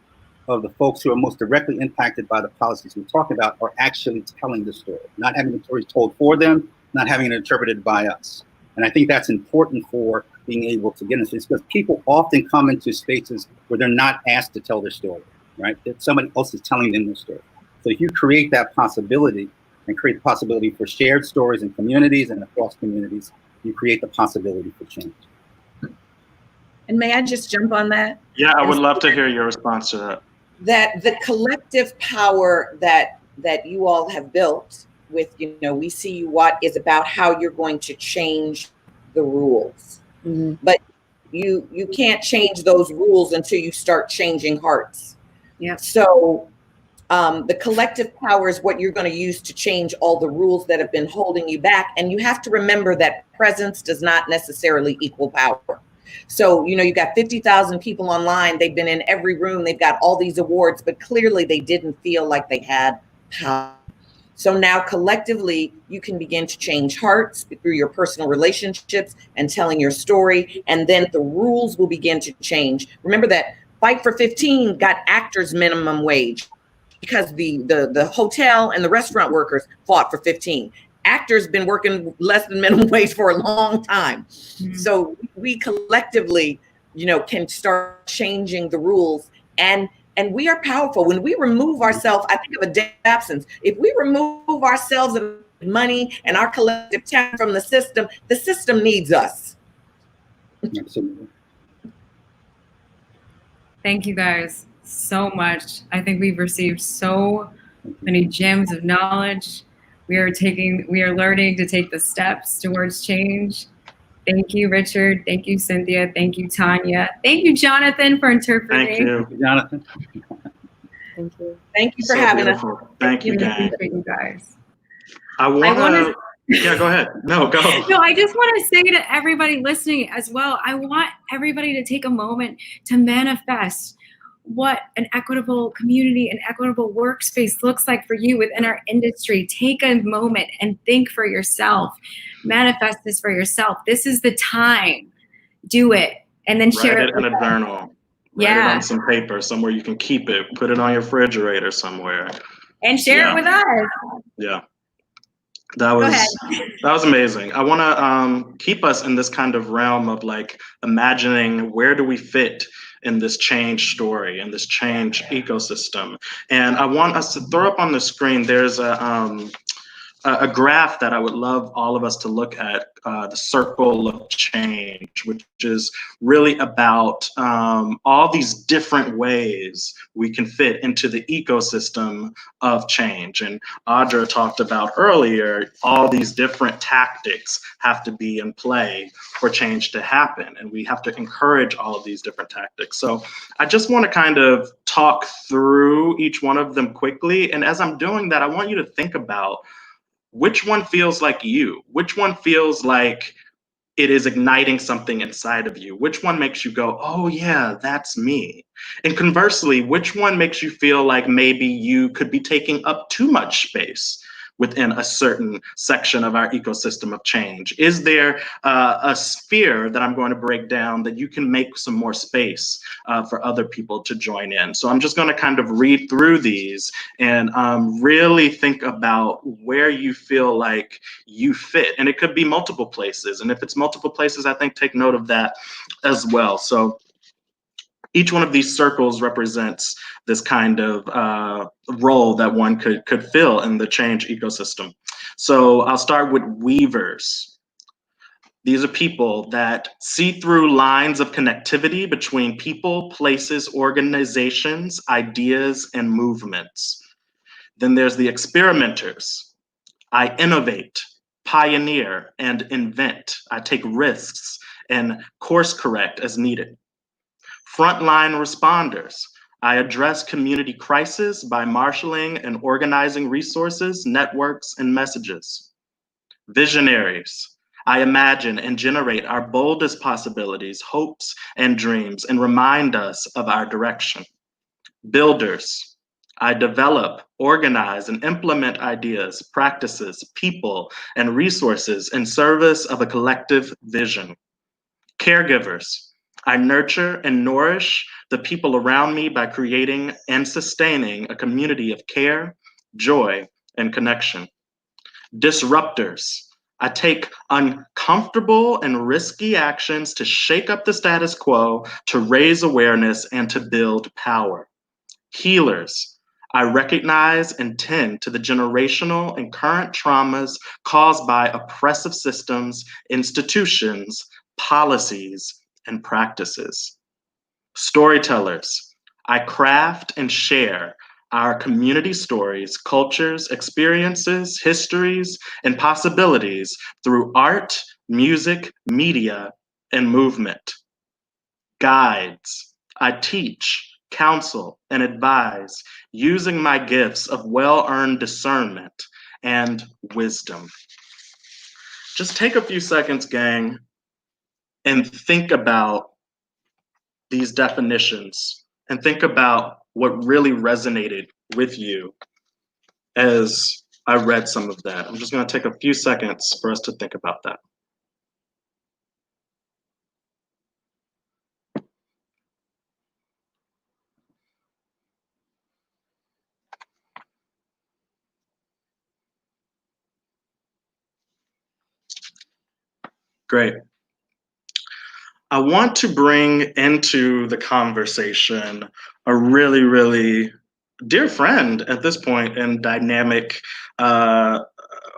of the folks who are most directly impacted by the policies we talk about are actually telling the story, not having the story told for them, not having it interpreted by us. And I think that's important for being able to get into this, because people often come into spaces where they're not asked to tell their story, right? That somebody else is telling them their story. So if you create that possibility and create the possibility for shared stories in communities and across communities, you create the possibility for change. And may I just jump on that? Yeah, I would love to hear your response to that. That the collective power that you all have built with, We See You What is about how you're going to change the rules. Mm-hmm. But you can't change those rules until you start changing hearts. Yeah. So the collective power is what you're going to use to change all the rules that have been holding you back. And you have to remember that presence does not necessarily equal power. So, you've got 50,000 people online. They've been in every room. They've got all these awards, but clearly they didn't feel like they had power. So now collectively, you can begin to change hearts through your personal relationships and telling your story. And then the rules will begin to change. Remember that Fight for 15 got actors minimum wage because the hotel and the restaurant workers fought for 15. Actors been working less than minimum wage for a long time. Mm-hmm. So we collectively, can start changing the rules, and we are powerful. When we remove ourselves, I think of a day of absence. If we remove ourselves of money and our collective talent from the system needs us. Absolutely. Thank you guys so much. I think we've received so many gems of knowledge. We are learning to take the steps towards change. Thank you, Richard. Thank you, Cynthia. Thank you, Tanya. Thank you, Jonathan, for interpreting. Thank you. Jonathan. Thank you. Thank you for So having us. beautiful. Thank you, gang. Appreciate you guys. I want to. Yeah, go ahead. No, go. No, I just want to say to everybody listening as well, I want everybody to take a moment to manifest what an equitable community, an equitable workspace looks like for you within our industry. Take a moment and think for yourself. Manifest this for yourself. This is the time. Do it. And then share Write it in a journal. Write it on some paper somewhere you can keep it. Put it on your refrigerator somewhere. And share it with us. Yeah. That was amazing. I want to keep us in this kind of realm of like imagining where do we fit in this change story, in this change ecosystem. And I want us to throw up on the screen, there's a graph that I would love all of us to look at, the circle of change, which is really about all these different ways we can fit into the ecosystem of change. And Audra talked about earlier, all these different tactics have to be in play for change to happen. And we have to encourage all of these different tactics. So I just want to kind of talk through each one of them quickly. And as I'm doing that, I want you to think about which one feels like you? Which one feels like it is igniting something inside of you? Which one makes you go, oh yeah, that's me? And conversely, which one makes you feel like maybe you could be taking up too much space within a certain section of our ecosystem of change? Is there a sphere that I'm going to break down that you can make some more space for other people to join in? So I'm just going to kind of read through these and really think about where you feel like you fit. And it could be multiple places. And if it's multiple places, I think take note of that as well. So each one of these circles represents this kind of role that one could fill in the change ecosystem. So I'll start with weavers. These are people that see through lines of connectivity between people, places, organizations, ideas, and movements. Then there's the experimenters. I innovate, pioneer, and invent. I take risks and course correct as needed. Frontline responders. I address community crisis by marshaling and organizing resources, networks, and messages. Visionaries. I imagine and generate our boldest possibilities, hopes, and dreams, and remind us of our direction. Builders. I develop, organize, and implement ideas, practices, people, and resources in service of a collective vision. Caregivers. I nurture and nourish the people around me by creating and sustaining a community of care, joy, and connection. Disruptors. I take uncomfortable and risky actions to shake up the status quo, to raise awareness, and to build power. Healers. I recognize and tend to the generational and current traumas caused by oppressive systems, institutions, policies, and practices. Storytellers. I craft and share our community stories, cultures, experiences, histories, and possibilities through art, music, media, and movement. Guides. I teach, counsel, and advise using my gifts of well-earned discernment and wisdom. Just take a few seconds, gang, and think about these definitions and think about what really resonated with you as I read some of that. I'm just going to take a few seconds for us to think about that. Great. I want to bring into the conversation a really, really dear friend at this point and dynamic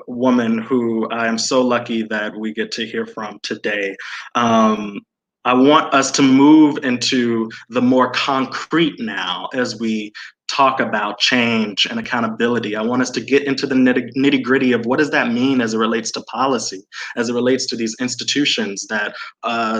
woman who I am so lucky that we get to hear from today. I want us to move into the more concrete now as we talk about change and accountability. I want us to get into the nitty gritty of what does that mean as it relates to policy, as it relates to these institutions that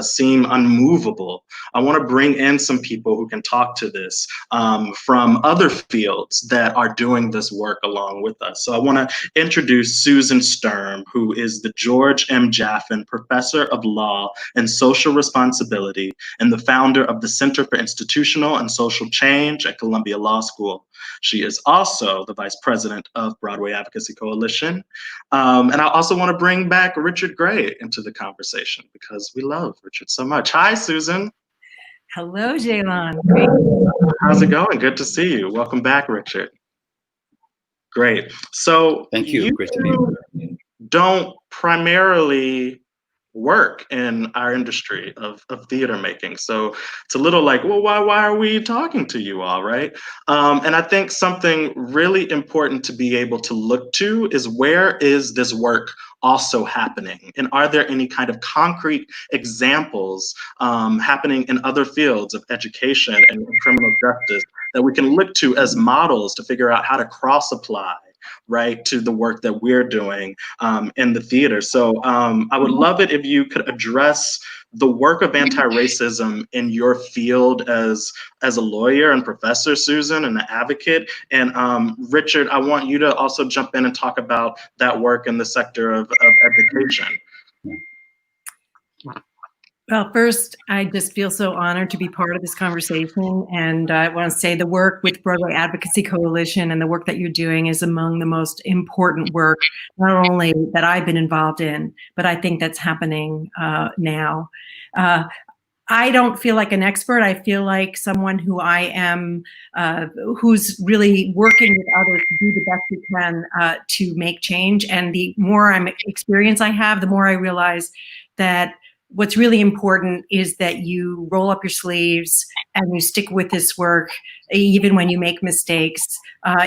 seem unmovable. I want to bring in some people who can talk to this from other fields that are doing this work along with us. So I want to introduce Susan Sturm, who is the George M. Jaffin Professor of Law and Social Responsibility and the founder of the Center for Institutional and Social Change at Columbia Law School. She is also the vice president of Broadway Advocacy Coalition. And I also want to bring back Richard Gray into the conversation because we love Richard so much. Hi, Susan. Hello, Jaylon. How's it going? Good to see you. Welcome back, Richard. Great. So thank you. Great to be here. Don't primarily work in our industry of theater making. So it's a little like, well, why are we talking to you all, right? And I think something really important to be able to look to is where is this work also happening? And are there any kind of concrete examples happening in other fields of education and criminal justice that we can look to as models to figure out how to cross-apply, right, to the work that we're doing in the theater. So I would love it if you could address the work of anti-racism in your field as a lawyer and professor, Susan, and an advocate. And Richard, I want you to also jump in and talk about that work in the sector of education. Well, first, I just feel so honored to be part of this conversation. And I want to say the work with Broadway Advocacy Coalition and the work that you're doing is among the most important work, not only that I've been involved in, but I think that's happening now. I don't feel like an expert. I feel like someone who I am, who's really working with others to do the best we can to make change. And the more experience I have, the more I realize that what's really important is that you roll up your sleeves and you stick with this work, even when you make mistakes,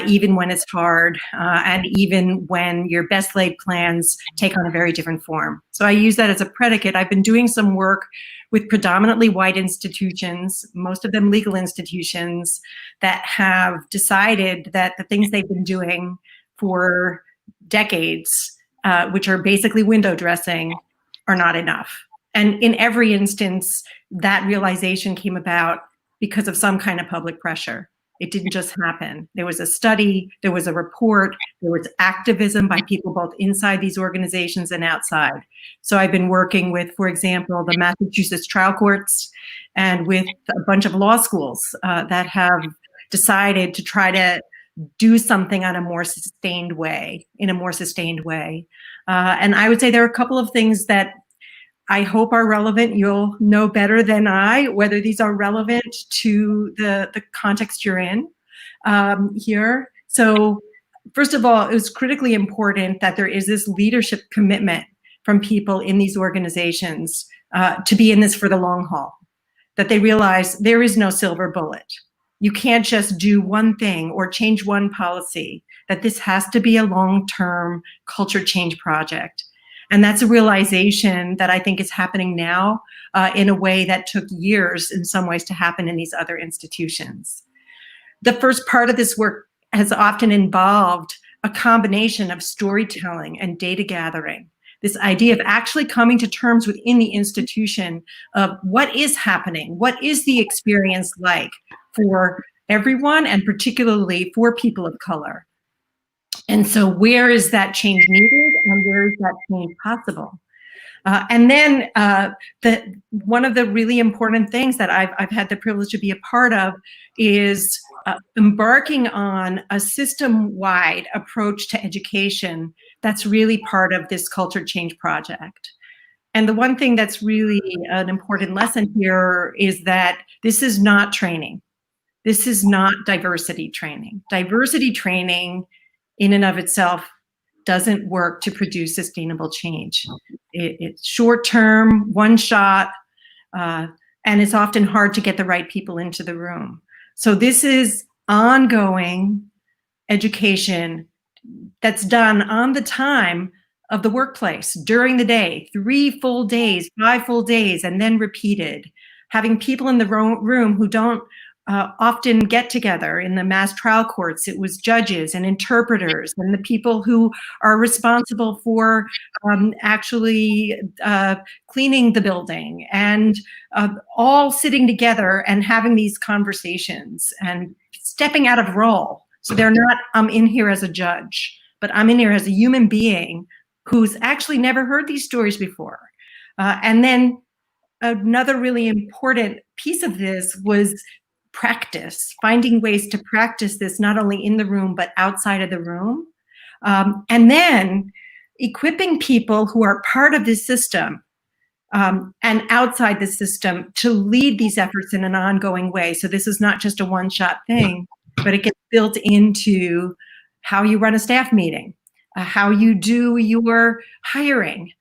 even when it's hard, and even when your best laid plans take on a very different form. So I use that as a predicate. I've been doing some work with predominantly white institutions, most of them legal institutions, that have decided that the things they've been doing for decades, which are basically window dressing, are not enough. And in every instance, that realization came about because of some kind of public pressure. It didn't just happen. There was a study, there was a report, there was activism by people both inside these organizations and outside. So I've been working with, for example, the Massachusetts trial courts and with a bunch of law schools that have decided to try to do something on a more sustained way, in a more sustained way. And I would say there are a couple of things that I hope are relevant. You'll know better than I whether these are relevant to the context you're in here. So first of all, it was critically important that there is this leadership commitment from people in these organizations to be in this for the long haul, that they realize there is no silver bullet. You can't just do one thing or change one policy, that this has to be a long-term culture change project. And that's a realization that I think is happening now in a way that took years in some ways to happen in these other institutions. The first part of this work has often involved a combination of storytelling and data gathering. This idea of actually coming to terms within the institution of what is happening, what is the experience like for everyone and particularly for people of color. And so where is that change needed and where is that change possible? And then one of the really important things that I've had the privilege to be a part of is embarking on a system-wide approach to education that's really part of this culture change project. And the one thing that's really an important lesson here is that this is not training. This is not diversity training. Diversity training in and of itself doesn't work to produce sustainable change. It's short-term, one shot, and it's often hard to get the right people into the room. So this is ongoing education that's done on the time of the workplace during the day, 3 full days, 5 full days, and then repeated. Having people in the room who don't often get together. In the mass trial courts, it was judges and interpreters and the people who are responsible for actually cleaning the building, and all sitting together and having these conversations and stepping out of role. So they're not, I'm in here as a judge, but I'm in here as a human being who's actually never heard these stories before. And then another really important piece of this was practice, finding ways to practice this not only in the room, but outside of the room. And then equipping people who are part of this system and outside the system to lead these efforts in an ongoing way. So this is not just a one-shot thing, but it gets built into how you run a staff meeting, how you do your hiring,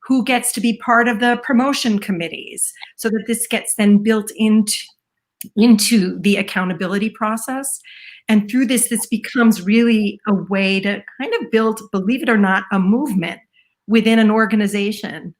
who gets to be part of the promotion committees, so that this gets then built into the accountability process. And through this, this becomes really a way to kind of build, believe it or not, a movement within an organization.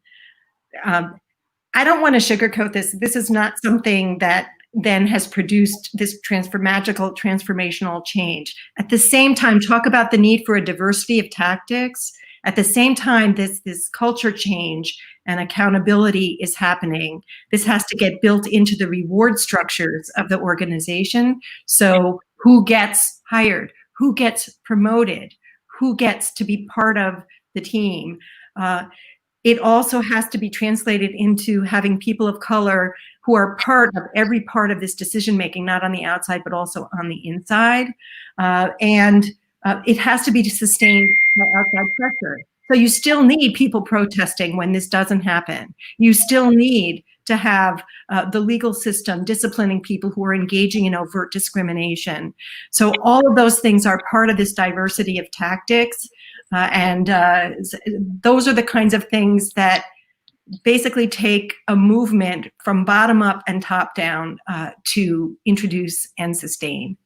I don't want to sugarcoat this. This is not something that then has produced this magical transformational change. At the same time, talk about the need for a diversity of tactics. At the same time, this culture change and accountability is happening. This has to get built into the reward structures of the organization. So who gets hired, who gets promoted, who gets to be part of the team. It also has to be translated into having people of color who are part of every part of this decision-making, not on the outside, but also on the inside. And it has to be sustained by outside pressure. So you still need people protesting when this doesn't happen. You still need to have the legal system disciplining people who are engaging in overt discrimination. So all of those things are part of this diversity of tactics. And those are the kinds of things that basically take a movement from bottom up and top down to introduce and sustain.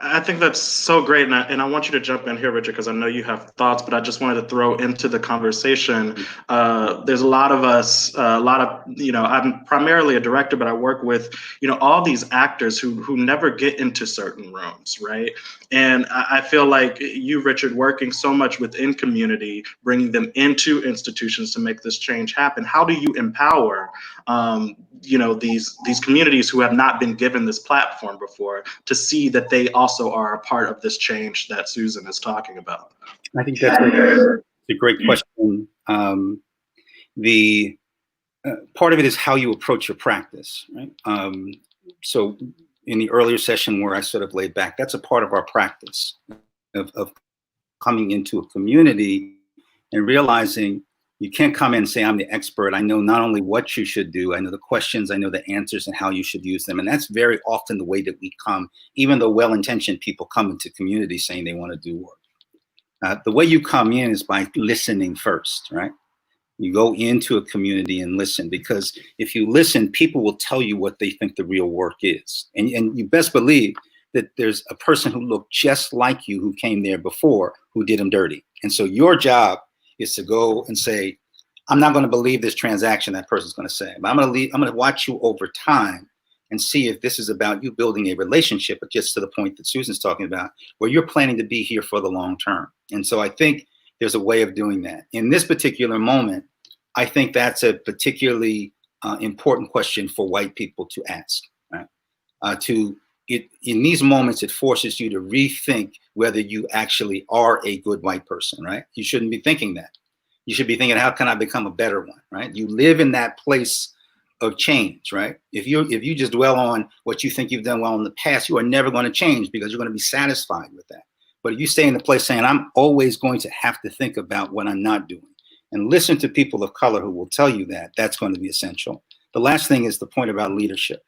I think that's so great, and I want you to jump in here, Richard, because I know you have thoughts, but I just wanted to throw into the conversation. There's a lot of us, I'm primarily a director, but I work with, all these actors who never get into certain rooms, right? And I feel like you, Richard, working so much within community, bringing them into institutions to make this change happen. How do you empower, these communities who have not been given this platform before to see that they also are a part of this change that Susan is talking about? I think that's a great question. The part of it is how you approach your practice, right? So in the earlier session where I sort of laid back, that's a part of our practice of coming into a community and realizing you can't come in and say, I'm the expert. I know not only what you should do, I know the questions, I know the answers and how you should use them. And that's very often the way that we come, even though well-intentioned people come into community saying they want to do work. The way you come in is by listening first, right? You go into a community and listen, because if you listen, people will tell you what they think the real work is. And you best believe that there's a person who looked just like you who came there before who did them dirty. And so your job is to go and say, I'm not going to believe this transaction that person's going to say, but I'm going to watch you over time and see if this is about you building a relationship, but just to the point that Susan's talking about, where you're planning to be here for the long term. And so I think there's a way of doing that. In this particular moment, I think that's a particularly important question for white people to ask, right? In these moments, it forces you to rethink whether you actually are a good white person, right? You shouldn't be thinking that. You should be thinking, how can I become a better one, right? You live in that place of change, right? If you just dwell on what you think you've done well in the past, you are never going to change because you're going to be satisfied with that. But if you stay in the place saying, I'm always going to have to think about what I'm not doing, and listen to people of color who will tell you that, that's going to be essential. The last thing is the point about leadership.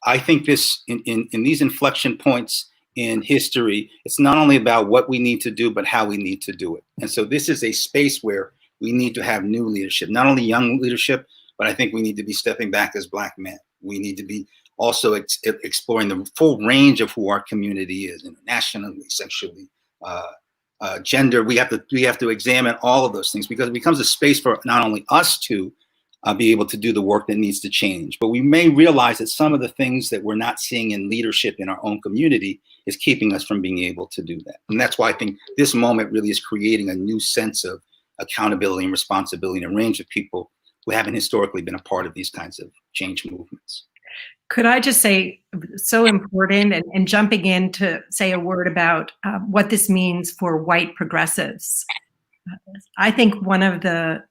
I think this, in these inflection points in history, it's not only about what we need to do, but how we need to do it. And so this is a space where we need to have new leadership, not only young leadership, but I think we need to be stepping back as Black men. We need to be also exploring the full range of who our community is, internationally, sexually, gender. We have to examine all of those things, because it becomes a space for not only us to be able to do the work that needs to change, but we may realize that some of the things that we're not seeing in leadership in our own community is keeping us from being able to do that. And that's why I think this moment really is creating a new sense of accountability and responsibility in a range of people who haven't historically been a part of these kinds of change movements. Could I just say, so important, and jumping in to say a word about what this means for white progressives. I think one of the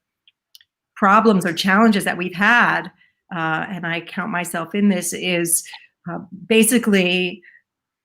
problems or challenges that we've had, and I count myself in this, is basically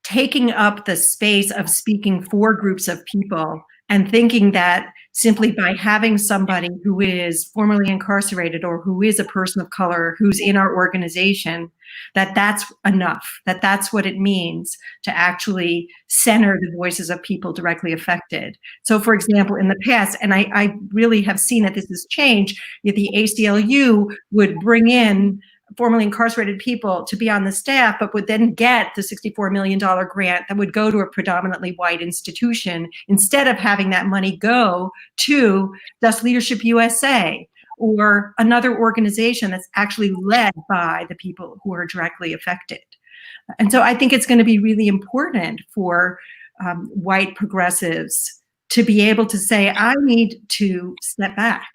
taking up the space of speaking for groups of people and thinking that simply by having somebody who is formerly incarcerated or who is a person of color who's in our organization, that that's enough, that that's what it means to actually center the voices of people directly affected. So for example, in the past, and I really have seen that this has changed, the ACLU would bring in formerly incarcerated people to be on the staff, but would then get the $64 million grant that would go to a predominantly white institution, instead of having that money go to Just Leadership USA or another organization that's actually led by the people who are directly affected. And so I think it's going to be really important for white progressives to be able to say, I need to step back.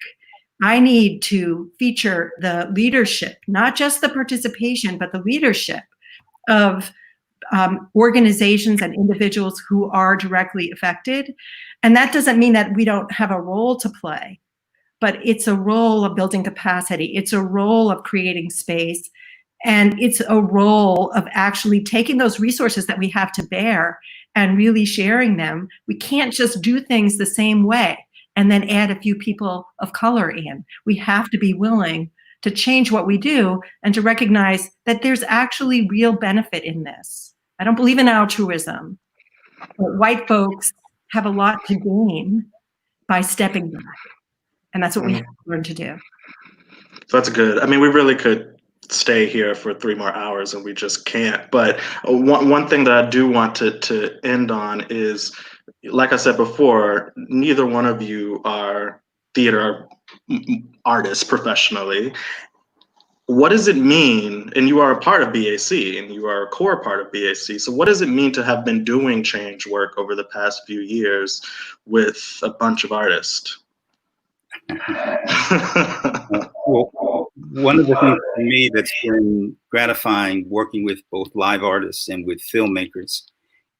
I need to feature the leadership, not just the participation, but the leadership of organizations and individuals who are directly affected. And that doesn't mean that we don't have a role to play, but it's a role of building capacity. It's a role of creating space. And it's a role of actually taking those resources that we have to bear and really sharing them. We can't just do things the same way and then add a few people of color in. We have to be willing to change what we do and to recognize that there's actually real benefit in this. I don't believe in altruism, but white folks have a lot to gain by stepping back. And that's what we have to learn to do. That's good. I mean, we really could stay here for 3 more hours and we just can't. But one thing that I do want to end on is, like I said before, neither one of you are theater artists professionally. What does it mean, and you are a part of BAC and you are a core part of BAC, so what does it mean to have been doing change work over the past few years with a bunch of artists? Well, one of the things for me that's been gratifying working with both live artists and with filmmakers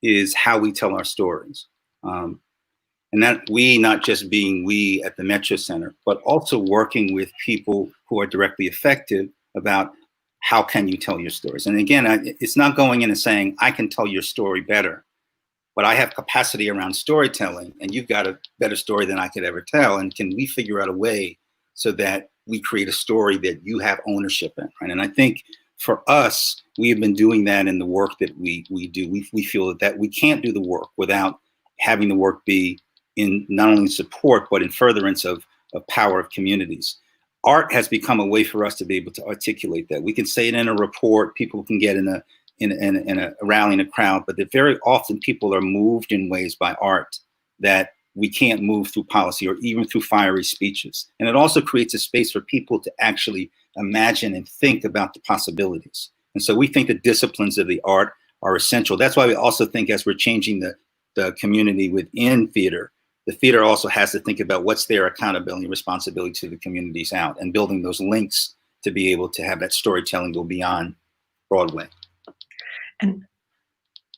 is how we tell our stories. And that we, not just being we at the Metro Center, but also working with people who are directly affected about how can you tell your stories. And again, it's not going in and saying, I can tell your story better, but I have capacity around storytelling and you've got a better story than I could ever tell. And can we figure out a way so that we create a story that you have ownership in, right? And I think for us, we have been doing that in the work that we do. We feel that we can't do the work without having the work be in not only support, but in furtherance of power of communities. Art has become a way for us to be able to articulate that. We can say it in a report, people can get in a rally in a crowd, but that very often people are moved in ways by art that we can't move through policy or even through fiery speeches. And it also creates a space for people to actually imagine and think about the possibilities. And so we think the disciplines of the art are essential. That's why we also think, as we're changing the community within theater, the theater also has to think about what's their accountability and responsibility to the communities out, and building those links to be able to have that storytelling go beyond Broadway. And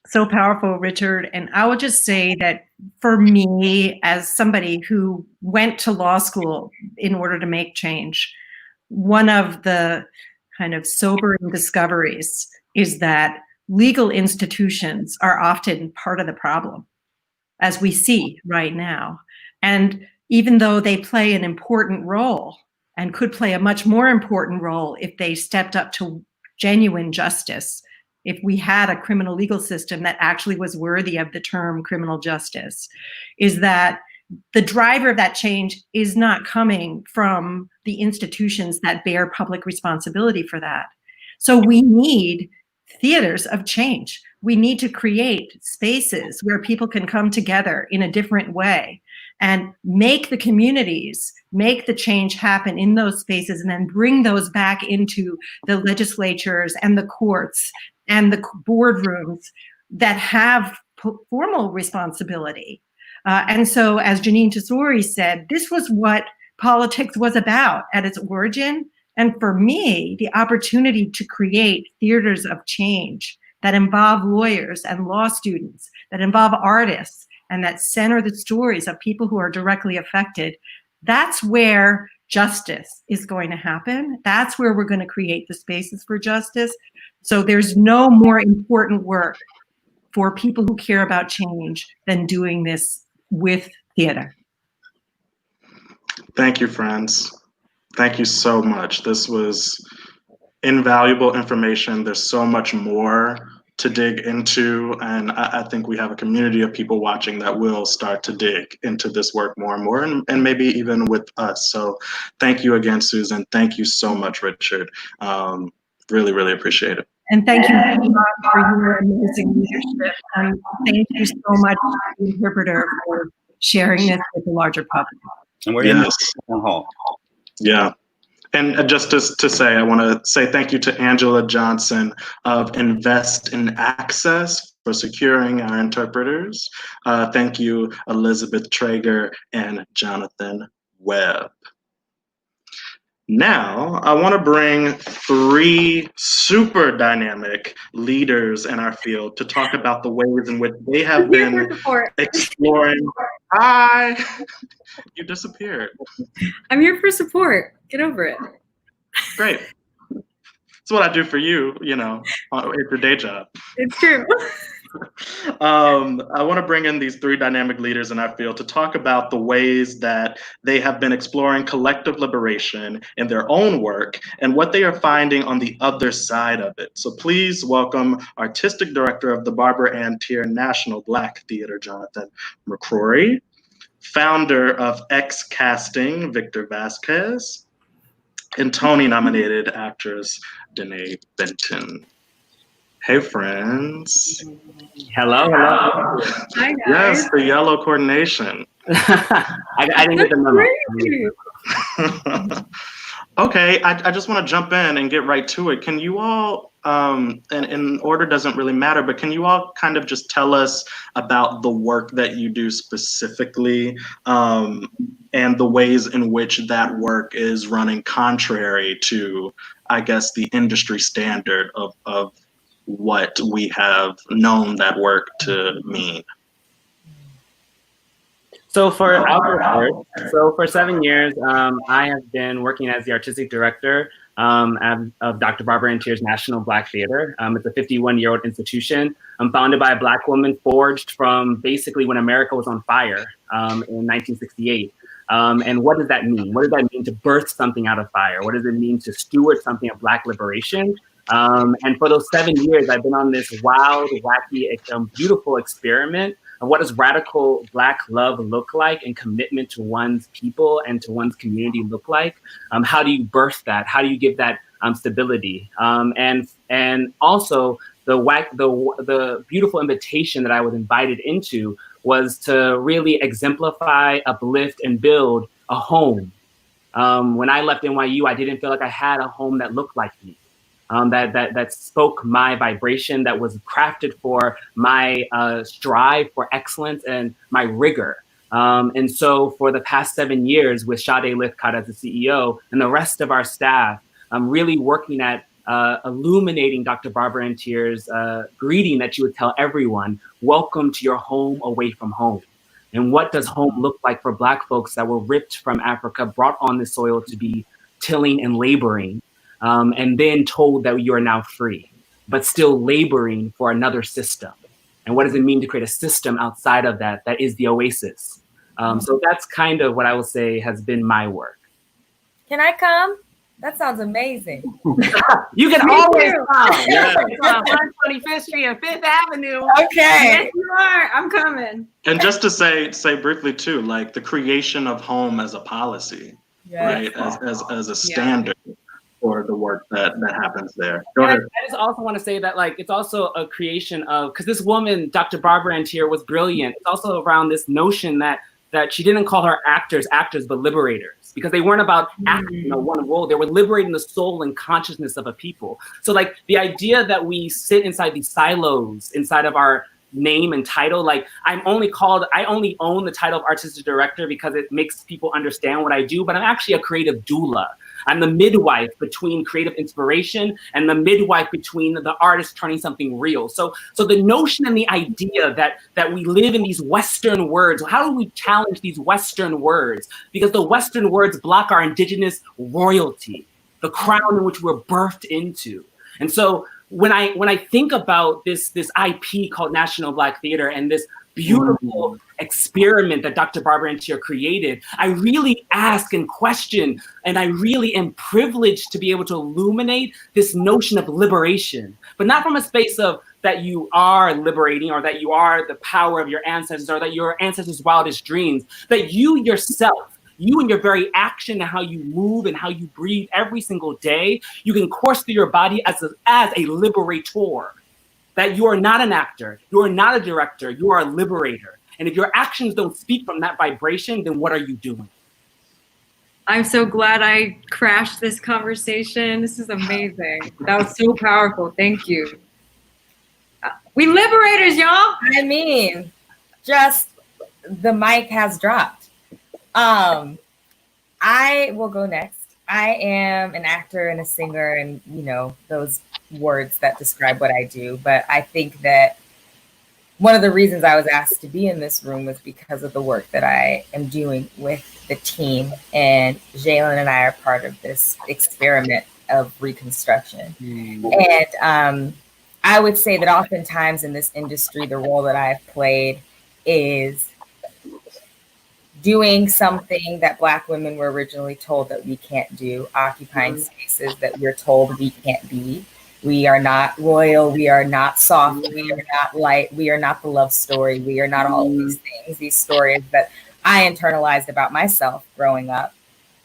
so powerful, Richard. And I will just say that for me, as somebody who went to law school in order to make change, one of the kind of sobering discoveries is that legal institutions are often part of the problem, as we see right now. And even though they play an important role and could play a much more important role if they stepped up to genuine justice, if we had a criminal legal system that actually was worthy of the term criminal justice, is that the driver of that change is not coming from the institutions that bear public responsibility for that. So we need theaters of change. we need to create spaces where people can come together in a different way and make the communities, make the change happen in those spaces, and then bring those back into the legislatures and the courts and the boardrooms that have formal responsibility. And so, as Janine Tesori said, this was what politics was about at its origin. And for me, the opportunity to create theaters of change that involve lawyers and law students, that involve artists, and that center the stories of people who are directly affected, that's where justice is going to happen. That's where we're going to create the spaces for justice. So there's no more important work for people who care about change than doing this with theater. Thank you, friends. Thank you so much. This was invaluable information. There's so much more to dig into, and I think we have a community of people watching that will start to dig into this work more and more, and maybe even with us. So thank you again, Susan. Thank you so much, Richard. Really, really appreciate it. And thank you very much for your amazing leadership. And thank you so much, the interpreter, for sharing this with the larger public. And we're in this hall. Yeah. And just to say, I want to say thank you to Angela Johnson of Invest in Access for securing our interpreters. Thank you, Elizabeth Traeger and Jonathan Webb. Now, I want to bring 3 super dynamic leaders in our field to talk about the ways in which they have been exploring. Hi, you disappeared. I'm here for support. Get over it. Great. That's what I do for you, you know, it's your day job. It's true. I want to bring in these 3 dynamic leaders in our field to talk about the ways that they have been exploring collective liberation in their own work and what they are finding on the other side of it. So please welcome Artistic Director of the Barbara Ann Tier National Black Theater, Jonathan McCrory, founder of X Casting, Victor Vasquez, and Tony-nominated actress, Danae Benton. Hey, friends. Hello. Hi, guys. Yes, the yellow coordination. I didn't get the memo. Okay, I just want to jump in and get right to it. Can you all, and in order doesn't really matter, but can you all kind of just tell us about the work that you do specifically, and the ways in which that work is running contrary to, I guess, the industry standard of what we have known that work to mean? So for 7 years, I have been working as the artistic director of Dr. Barbara Ann Tier's National Black Theater. It's a 51-year-old institution founded by a Black woman, forged from basically when America was on fire in 1968. And what does that mean? What does that mean to birth something out of fire? What does it mean to steward something of Black liberation? And for those 7 years, I've been on this wild, wacky, beautiful experiment of what does radical Black love look like and commitment to one's people and to one's community look like? How do you birth that? How do you give that stability? And also the beautiful invitation that I was invited into was to really exemplify, uplift, and build a home. When I left NYU, I didn't feel like I had a home that looked like me. That spoke my vibration, that was crafted for my strive for excellence and my rigor. And so for the past 7 years with Sade Lithcott as the CEO and the rest of our staff, I'm really working at illuminating Dr. Barbara Ann Tier's greeting that you would tell everyone, welcome to your home away from home. And what does home look like for Black folks that were ripped from Africa, brought on the soil to be tilling and laboring, and then told that you are now free, but still laboring for another system. And what does it mean to create a system outside of that is the oasis? So that's kind of what I will say has been my work. Can I come? That sounds amazing. You can always come. Yeah. 125th Street and 5th Avenue. Okay. Yes, you are. I'm coming. And just to say briefly too, like the creation of home as a policy, right? As a standard. for the work that happens there. Go ahead. I just also want to say that, like, it's also a creation of, because this woman, Dr. Barbara Antier, was brilliant. It's also around this notion that she didn't call her actors, but liberators, because they weren't about acting one role. They were liberating the soul and consciousness of a people. So, like, the idea that we sit inside these silos inside of our name and title, like, I only own the title of artistic director because it makes people understand what I do, but I'm actually a creative doula. I'm the midwife between creative inspiration and the midwife between the artist turning something real. So the notion and the idea that we live in these Western words, how do we challenge these Western words? Because the Western words block our indigenous royalty, the crown in which we're birthed into. And so when I think about this IP called National Black Theater and this beautiful experiment that Dr. Barbara Antier created, I really ask and question, and I really am privileged to be able to illuminate this notion of liberation, but not from a space of that you are liberating or that you are the power of your ancestors or that your ancestors' wildest dreams, that you yourself, you and your very action and how you move and how you breathe every single day, you can course through your body as a liberator. That you are not an actor, you are not a director, you are a liberator. And if your actions don't speak from that vibration, then what are you doing? I'm so glad I crashed this conversation. This is amazing. That was so powerful. Thank you. We liberators, y'all. I mean, just the mic has dropped. I will go next. I am an actor and a singer and, those words that describe what I do. But I think that one of the reasons I was asked to be in this room was because of the work that I am doing with the team. And Jalen and I are part of this experiment of Reconstruction. And I would say that oftentimes in this industry, the role that I've played is doing something that Black women were originally told that we can't do, occupying spaces that we're told we can't be. We are not royal, we are not soft, we are not light, we are not the love story, we are not all of these things, these stories that I internalized about myself growing up,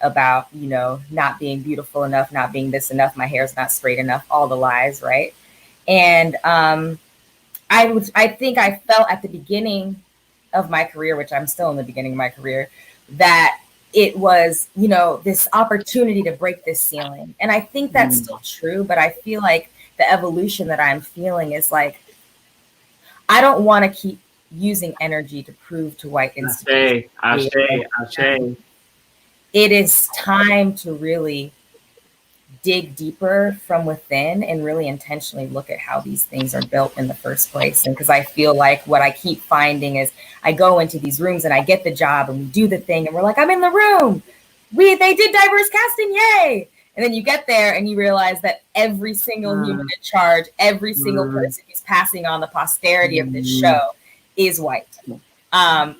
about, not being beautiful enough, not being this enough, my hair's not straight enough, all the lies, right? And I think I felt at the beginning of my career, which I'm still in the beginning of my career, that it was, this opportunity to break this ceiling. And I think that's still true, but I feel like the evolution that I'm feeling is like, I don't want to keep using energy to prove to white institutions. Ashe. It is time to really dig deeper from within and really intentionally look at how these things are built in the first place. And because I feel like what I keep finding is I go into these rooms and I get the job and we do the thing and we're like, I'm in the room. They did diverse casting, yay. And then you get there and you realize that every single human in charge, every single person who's passing on the posterity of this show is white.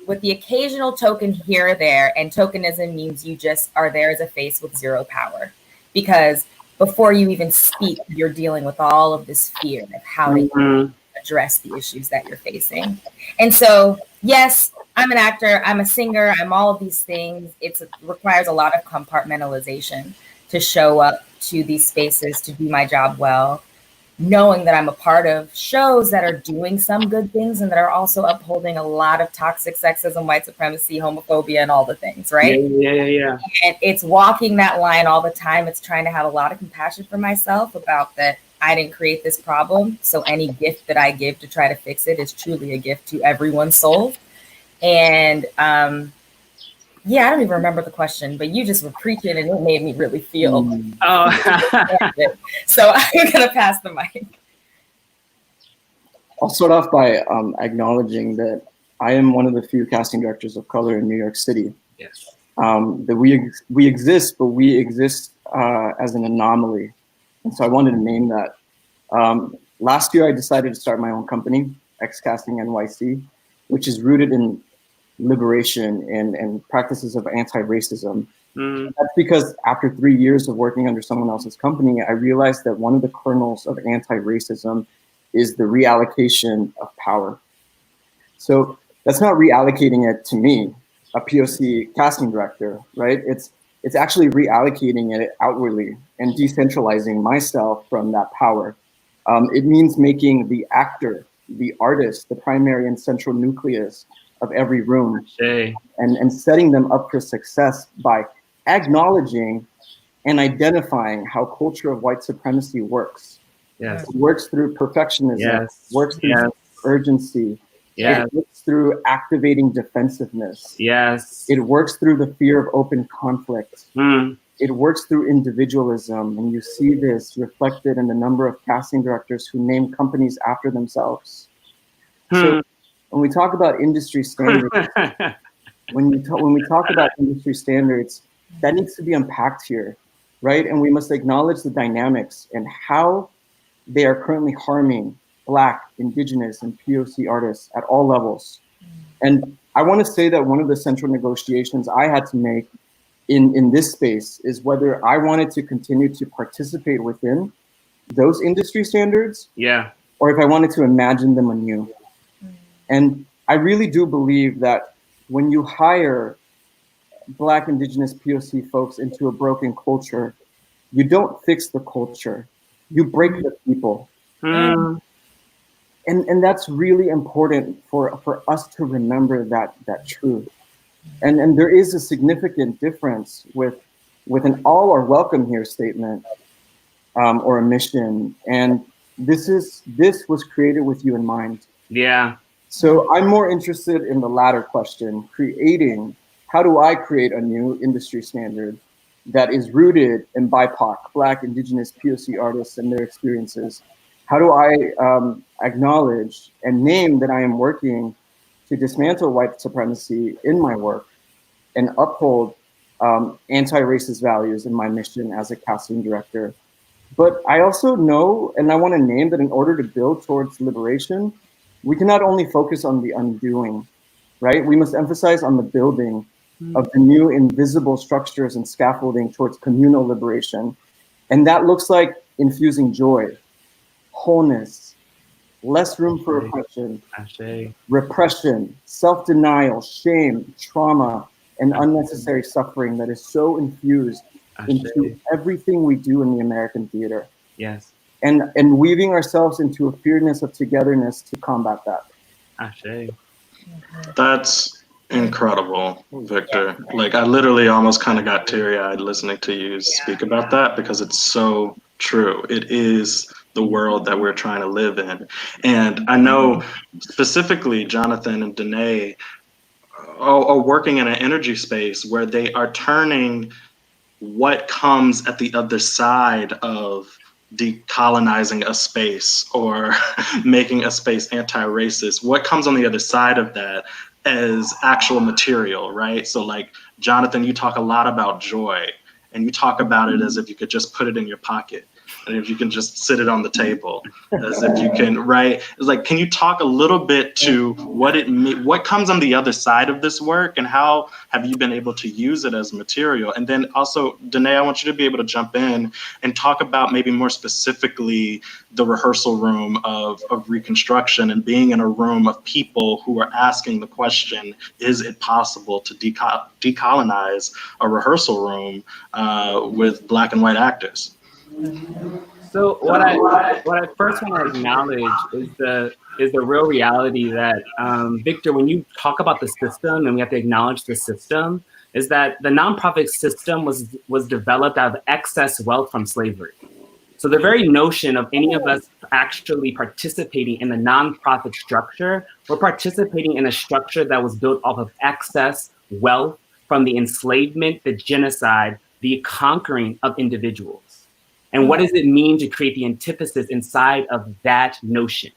With the occasional token here or there, and tokenism means you just are there as a face with zero power. Because before you even speak, you're dealing with all of this fear of how to address the issues that you're facing. And so, yes, I'm an actor, I'm a singer, I'm all of these things. It requires a lot of compartmentalization to show up to these spaces, to do my job well, knowing that I'm a part of shows that are doing some good things and that are also upholding a lot of toxic sexism, white supremacy, homophobia, and all the things, right? Yeah. And it's walking that line all the time. It's trying to have a lot of compassion for myself about that I didn't create this problem. So any gift that I give to try to fix it is truly a gift to everyone's soul. And I don't even remember the question, but you just were preaching and it made me really feel. So I'm going to pass the mic. I'll start off by acknowledging that I am one of the few casting directors of color in New York City. Yes. That we exist, but we exist as an anomaly. And so I wanted to name that. Last year, I decided to start my own company, X Casting NYC, which is rooted in liberation and practices of anti-racism. That's because after 3 years of working under someone else's company, I realized that one of the kernels of anti-racism is the reallocation of power. So that's not reallocating it to me, a POC casting director, right? It's it's actually reallocating it outwardly and decentralizing myself from that power. It means making the actor, the artist, the primary and central nucleus of every room, and setting them up for success by acknowledging and identifying how culture of white supremacy works. Yes. It works through perfectionism, yes. works through yes. urgency, yes. It works through activating defensiveness. Yes. It works through the fear of open conflict. It works through individualism, and you see this reflected in the number of casting directors who name companies after themselves. So when we talk about industry standards, when we talk about industry standards, that needs to be unpacked here, right? And we must acknowledge the dynamics and how they are currently harming Black, Indigenous, and POC artists at all levels. And I want to say that one of the central negotiations I had to make in this space is whether I wanted to continue to participate within those industry standards, or if I wanted to imagine them anew. And I really do believe that when you hire Black, Indigenous, POC folks into a broken culture, you don't fix the culture, you break the people. And that's really important for us to remember that truth. And there is a significant difference with an all are welcome here statement or a mission. And this was created with you in mind. So I'm more interested in the latter question, how do I create a new industry standard that is rooted in BIPOC, Black, Indigenous, POC artists and their experiences? How do I acknowledge and name that I am working to dismantle white supremacy in my work and uphold anti-racist values in my mission as a casting director? But I also know, and I want to name that in order to build towards liberation, we cannot only focus on the undoing, right? We must emphasize on the building of the new invisible structures and scaffolding towards communal liberation. And that looks like infusing joy, wholeness, less room for repression, self-denial, shame, trauma, and unnecessary suffering that is so infused into everything we do in the American theater. And weaving ourselves into a fearness of togetherness to combat that. That's incredible, Victor. Like, I literally almost kind of got teary-eyed listening to you speak about that, because it's so true. It is the world that we're trying to live in. And I know specifically Jonathan and Danae are working in an energy space where they are turning what comes at the other side of decolonizing a space or making a space anti-racist, what comes on the other side of that as actual material, right? So like, Jonathan, you talk a lot about joy, and you talk about it as if you could just put it in your pocket, and if you can just sit it on the table, as if you can, right? It's like, can you talk a little bit to what comes on the other side of this work, and how have you been able to use it as material? And then also, Danae, I want you to be able to jump in and talk about maybe more specifically the rehearsal room of Reconstruction, and being in a room of people who are asking the question, is it possible to decolonize a rehearsal room with Black and white actors? So what I first want to acknowledge is the real reality that, Victor, when you talk about the system, and we have to acknowledge the system, is that the nonprofit system was developed out of excess wealth from slavery. So the very notion of any of us actually participating in the nonprofit structure, we're participating in a structure that was built off of excess wealth from the enslavement, the genocide, the conquering of individuals. And what does it mean to create the antithesis inside of that notion,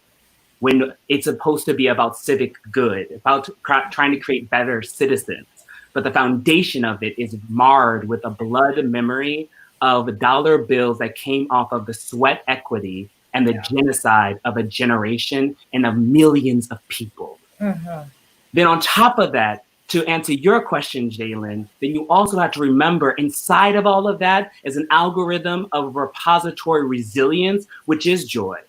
when it's supposed to be about civic good, about trying to create better citizens? But the foundation of it is marred with a blood memory of dollar bills that came off of the sweat equity and the genocide of a generation and of millions of people. Then on top of that, to answer your question, Jalen, then you also have to remember inside of all of that is an algorithm of repository resilience, which is joy.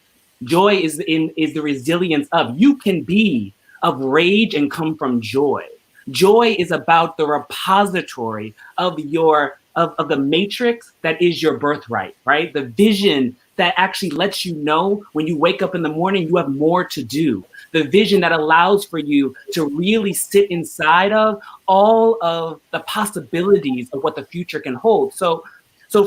Joy is the resilience of, you can be of rage and come from joy. Joy is about the repository of your of the matrix that is your birthright, right? The vision that actually lets you know when you wake up in the morning, you have more to do. The vision that allows for you to really sit inside of all of the possibilities of what the future can hold. So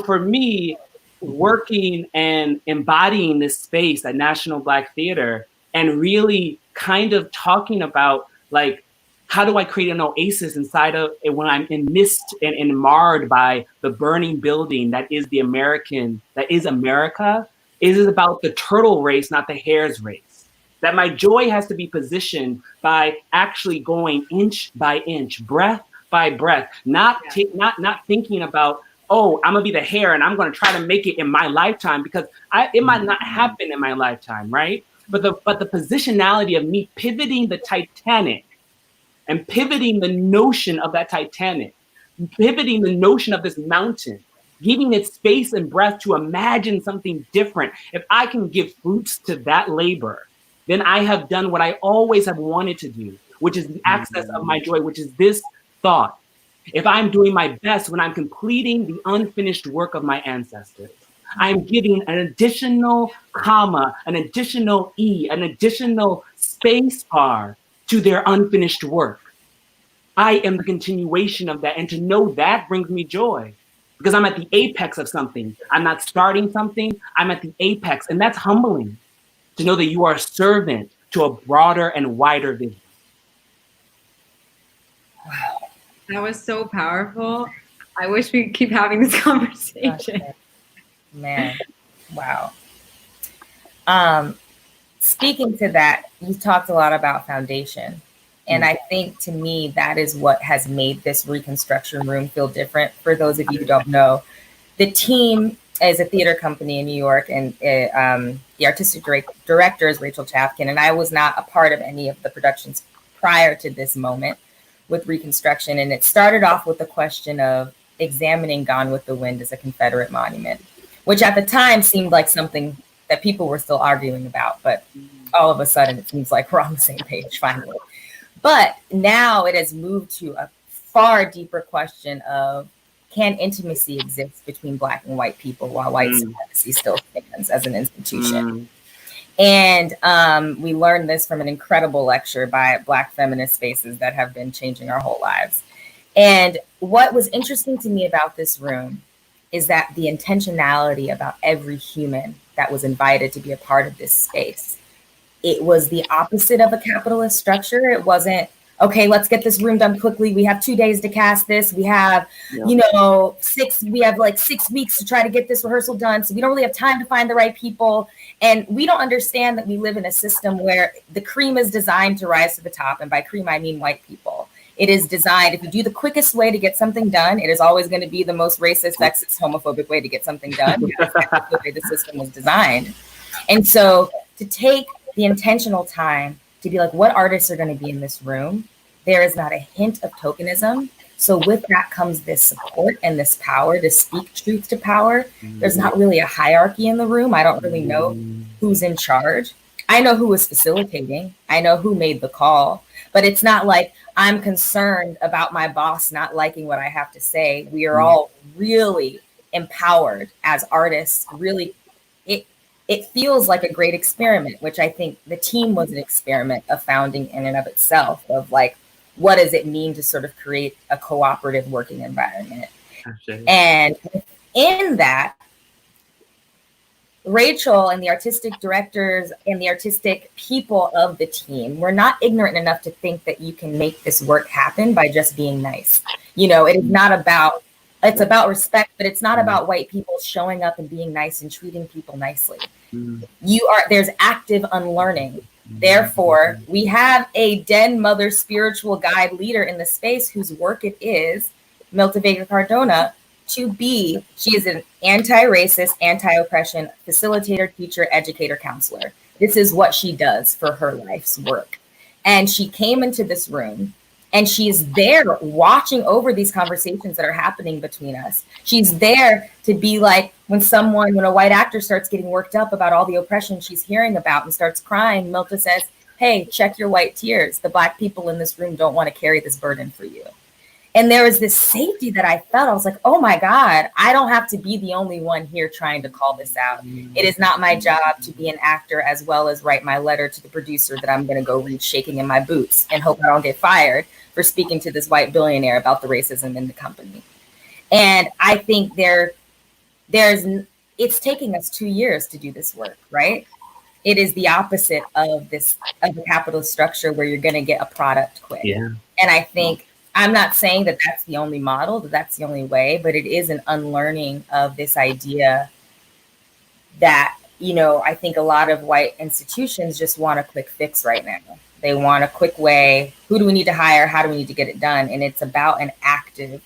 for me, working and embodying this space at National Black Theater and really kind of talking about like, how do I create an oasis inside of it when I'm in mist and marred by the burning building that is America? It is about the turtle race, not the hare's race. That my joy has to be positioned by actually going inch by inch, breath by breath, not thinking about, oh, I'm gonna be the hare and I'm gonna try to make it in my lifetime, because it might not happen in my lifetime, right? But the positionality of me pivoting the Titanic and pivoting the notion of that Titanic, pivoting the notion of this mountain, giving it space and breath to imagine something different. If I can give fruits to that labor, then I have done what I always have wanted to do, which is the access of my joy, which is this thought. If I'm doing my best when I'm completing the unfinished work of my ancestors, I'm giving an additional comma, an additional E, an additional space bar to their unfinished work. I am the continuation of that. And to know that brings me joy, because I'm at the apex of something. I'm not starting something, I'm at the apex. And that's humbling, to know that you are a servant to a broader and wider vision. Wow. That was so powerful. I wish we could keep having this conversation. Okay. Man, wow. Speaking to that, you talked a lot about foundation. And I think, to me, that is what has made this Reconstruction room feel different. For those of you who don't know, the team is a theater company in New York, and the artistic director is Rachel Chafkin. And I was not a part of any of the productions prior to this moment with Reconstruction. And it started off with the question of examining Gone with the Wind as a Confederate monument, which at the time seemed like something that people were still arguing about. But all of a sudden, it seems like we're on the same page finally. But now it has moved to a far deeper question of, can intimacy exist between Black and white people while white supremacy still stands as an institution? And we learned this from an incredible lecture by Black feminist spaces that have been changing our whole lives. And what was interesting to me about this room is that the intentionality about every human that was invited to be a part of this space, it was the opposite of a capitalist structure. It wasn't, okay, let's get this room done quickly. We have 2 days to cast this. We have, we have like 6 weeks to try to get this rehearsal done. So we don't really have time to find the right people. And we don't understand that we live in a system where the cream is designed to rise to the top. And by cream, I mean white people. It is designed, if you do the quickest way to get something done, it is always going to be the most racist, sexist, homophobic way to get something done. That's the way the system was designed. And so to take the intentional time to be like, what artists are going to be in this room? There is not a hint of tokenism. So with that comes this support and this power to speak truth to power. There's not really a hierarchy in the room. I don't really know who's in charge. I know who was facilitating. I know who made the call. But it's not like I'm concerned about my boss not liking what I have to say. We are all really empowered as artists. Really, it feels like a great experiment, which I think the team was an experiment of founding in and of itself, of like, what does it mean to sort of create a cooperative working environment? Absolutely. And in that, Rachel and the artistic directors and the artistic people of the team were not ignorant enough to think that you can make this work happen by just being nice. You know, it is not about, it's about respect, but it's not about white people showing up and being nice and treating people nicely. There's active unlearning. Therefore, we have a den mother spiritual guide leader in the space whose work it is, Milta Vega Cardona, to be, she is an anti-racist, anti-oppression facilitator, teacher, educator, counselor. This is what she does for her life's work. And she came into this room and she's there watching over these conversations that are happening between us. She's there to be like, when a white actor starts getting worked up about all the oppression she's hearing about and starts crying, Milta says, hey, check your white tears. The Black people in this room don't want to carry this burden for you. And there was this safety that I felt. I was like, oh my God, I don't have to be the only one here trying to call this out. It is not my job to be an actor as well as write my letter to the producer that I'm going to go read shaking in my boots and hope I don't get fired for speaking to this white billionaire about the racism in the company. And I think it's taking us 2 years to do this work, right? It is the opposite of the capitalist structure where you're going to get a product quick. Yeah. And I think, I'm not saying that that's the only model, that that's the only way, but it is an unlearning of this idea that, you know, I think a lot of white institutions just want a quick fix right now. They want a quick way. Who do we need to hire? How do we need to get it done? And it's about an active,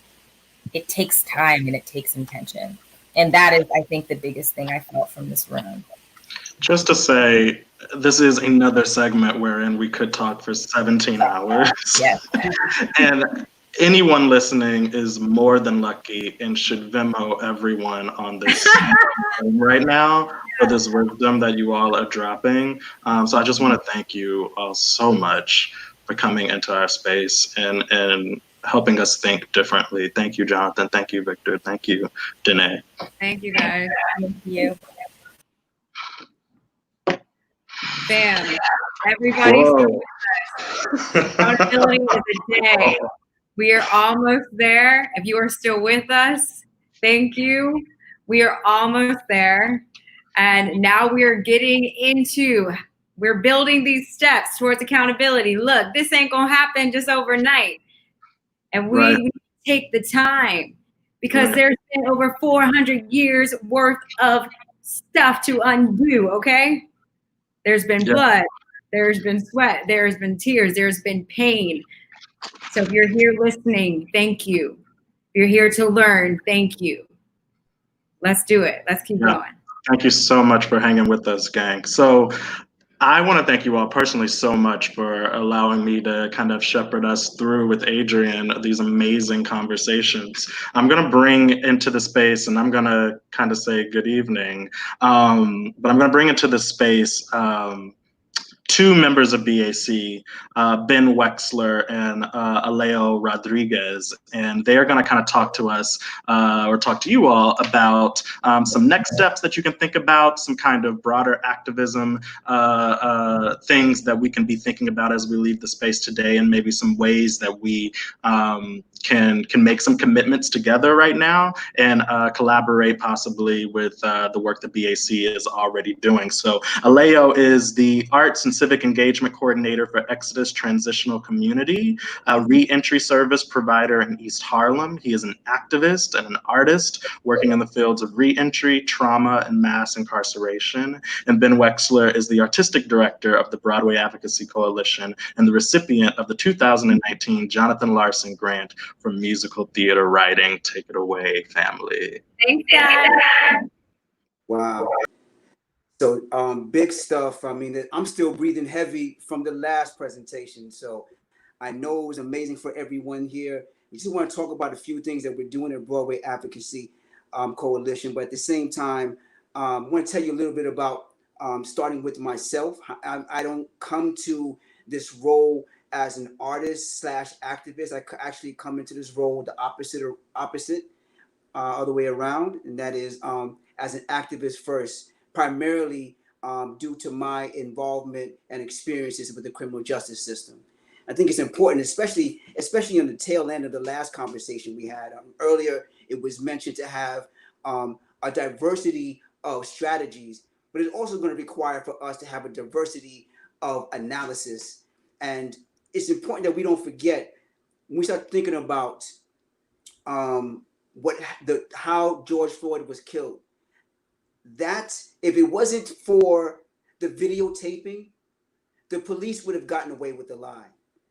it takes time and it takes intention. And that is, I think, the biggest thing I felt from this room. Just to say, this is another segment wherein we could talk for 17 hours. Yes. And anyone listening is more than lucky and should Venmo everyone on this right now for this wisdom that you all are dropping. So I just want to thank you all so much for coming into our space and helping us think differently. Thank you, Jonathan. Thank you, Victor. Thank you, Danae. Thank you, guys. Thank you. Bam. Everybody's accountability is a day. We are almost there. If you are still with us, thank you. We are almost there. And now we are we're building these steps towards accountability. Look, this ain't gonna happen just overnight. And we take the time because there's been over 400 years worth of stuff to undo, okay? There's been blood, there's been sweat, there's been tears, there's been pain. So if you're here listening, thank you. If you're here to learn, thank you. Let's do it. Let's keep going. Thank you so much for hanging with us, gang. So I want to thank you all personally so much for allowing me to kind of shepherd us through with Adrian these amazing conversations. I'm going to bring into the space, and I'm going to kind of say good evening, but I'm going to bring into the space two members of BAC, Ben Wexler and Aleo Rodriguez, and they're going to kind of talk to us or talk to you all about some next steps that you can think about, some kind of broader activism things that we can be thinking about as we leave the space today, and maybe some ways that we can make some commitments together right now and collaborate possibly with the work that BAC is already doing. So Aleo is the Arts and Civic Engagement Coordinator for Exodus Transitional Community, a re-entry service provider in East Harlem. He is an activist and an artist working in the fields of re-entry, trauma, and mass incarceration. And Ben Wexler is the Artistic Director of the Broadway Advocacy Coalition and the recipient of the 2019 Jonathan Larson Grant for Musical Theater Writing. Take it away, family. Thanks, guys. Wow. So big stuff. I mean, I'm still breathing heavy from the last presentation. So I know it was amazing for everyone here. We just want to talk about a few things that we're doing at Broadway Advocacy Coalition. But at the same time, I want to tell you a little bit about starting with myself. I don't come to this role as an artist / activist. I actually come into this role the opposite other way around, and that is as an activist first, primarily due to my involvement and experiences with the criminal justice system. I think it's important, especially on the tail end of the last conversation we had. Earlier, it was mentioned to have a diversity of strategies, but it's also going to require for us to have a diversity of analysis. And it's important that we don't forget when we start thinking about how George Floyd was killed. That if it wasn't for the videotaping, the police would have gotten away with the lie,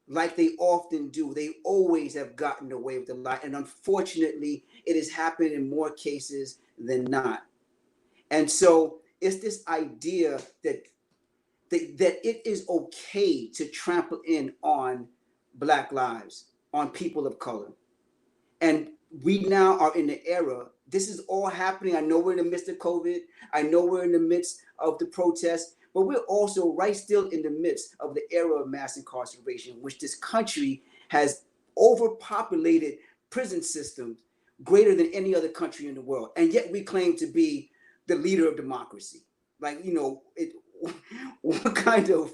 like they often do. They always have gotten away with the lie, and unfortunately, it has happened in more cases than not. And so it's this idea that it is okay to trample in on Black lives, on people of color. And we now are in the era, this is all happening. I know we're in the midst of COVID. I know we're in the midst of the protests, but we're also right still in the midst of the era of mass incarceration, which this country has overpopulated prison system greater than any other country in the world, and yet we claim to be the leader of democracy. Like, you know, what kind of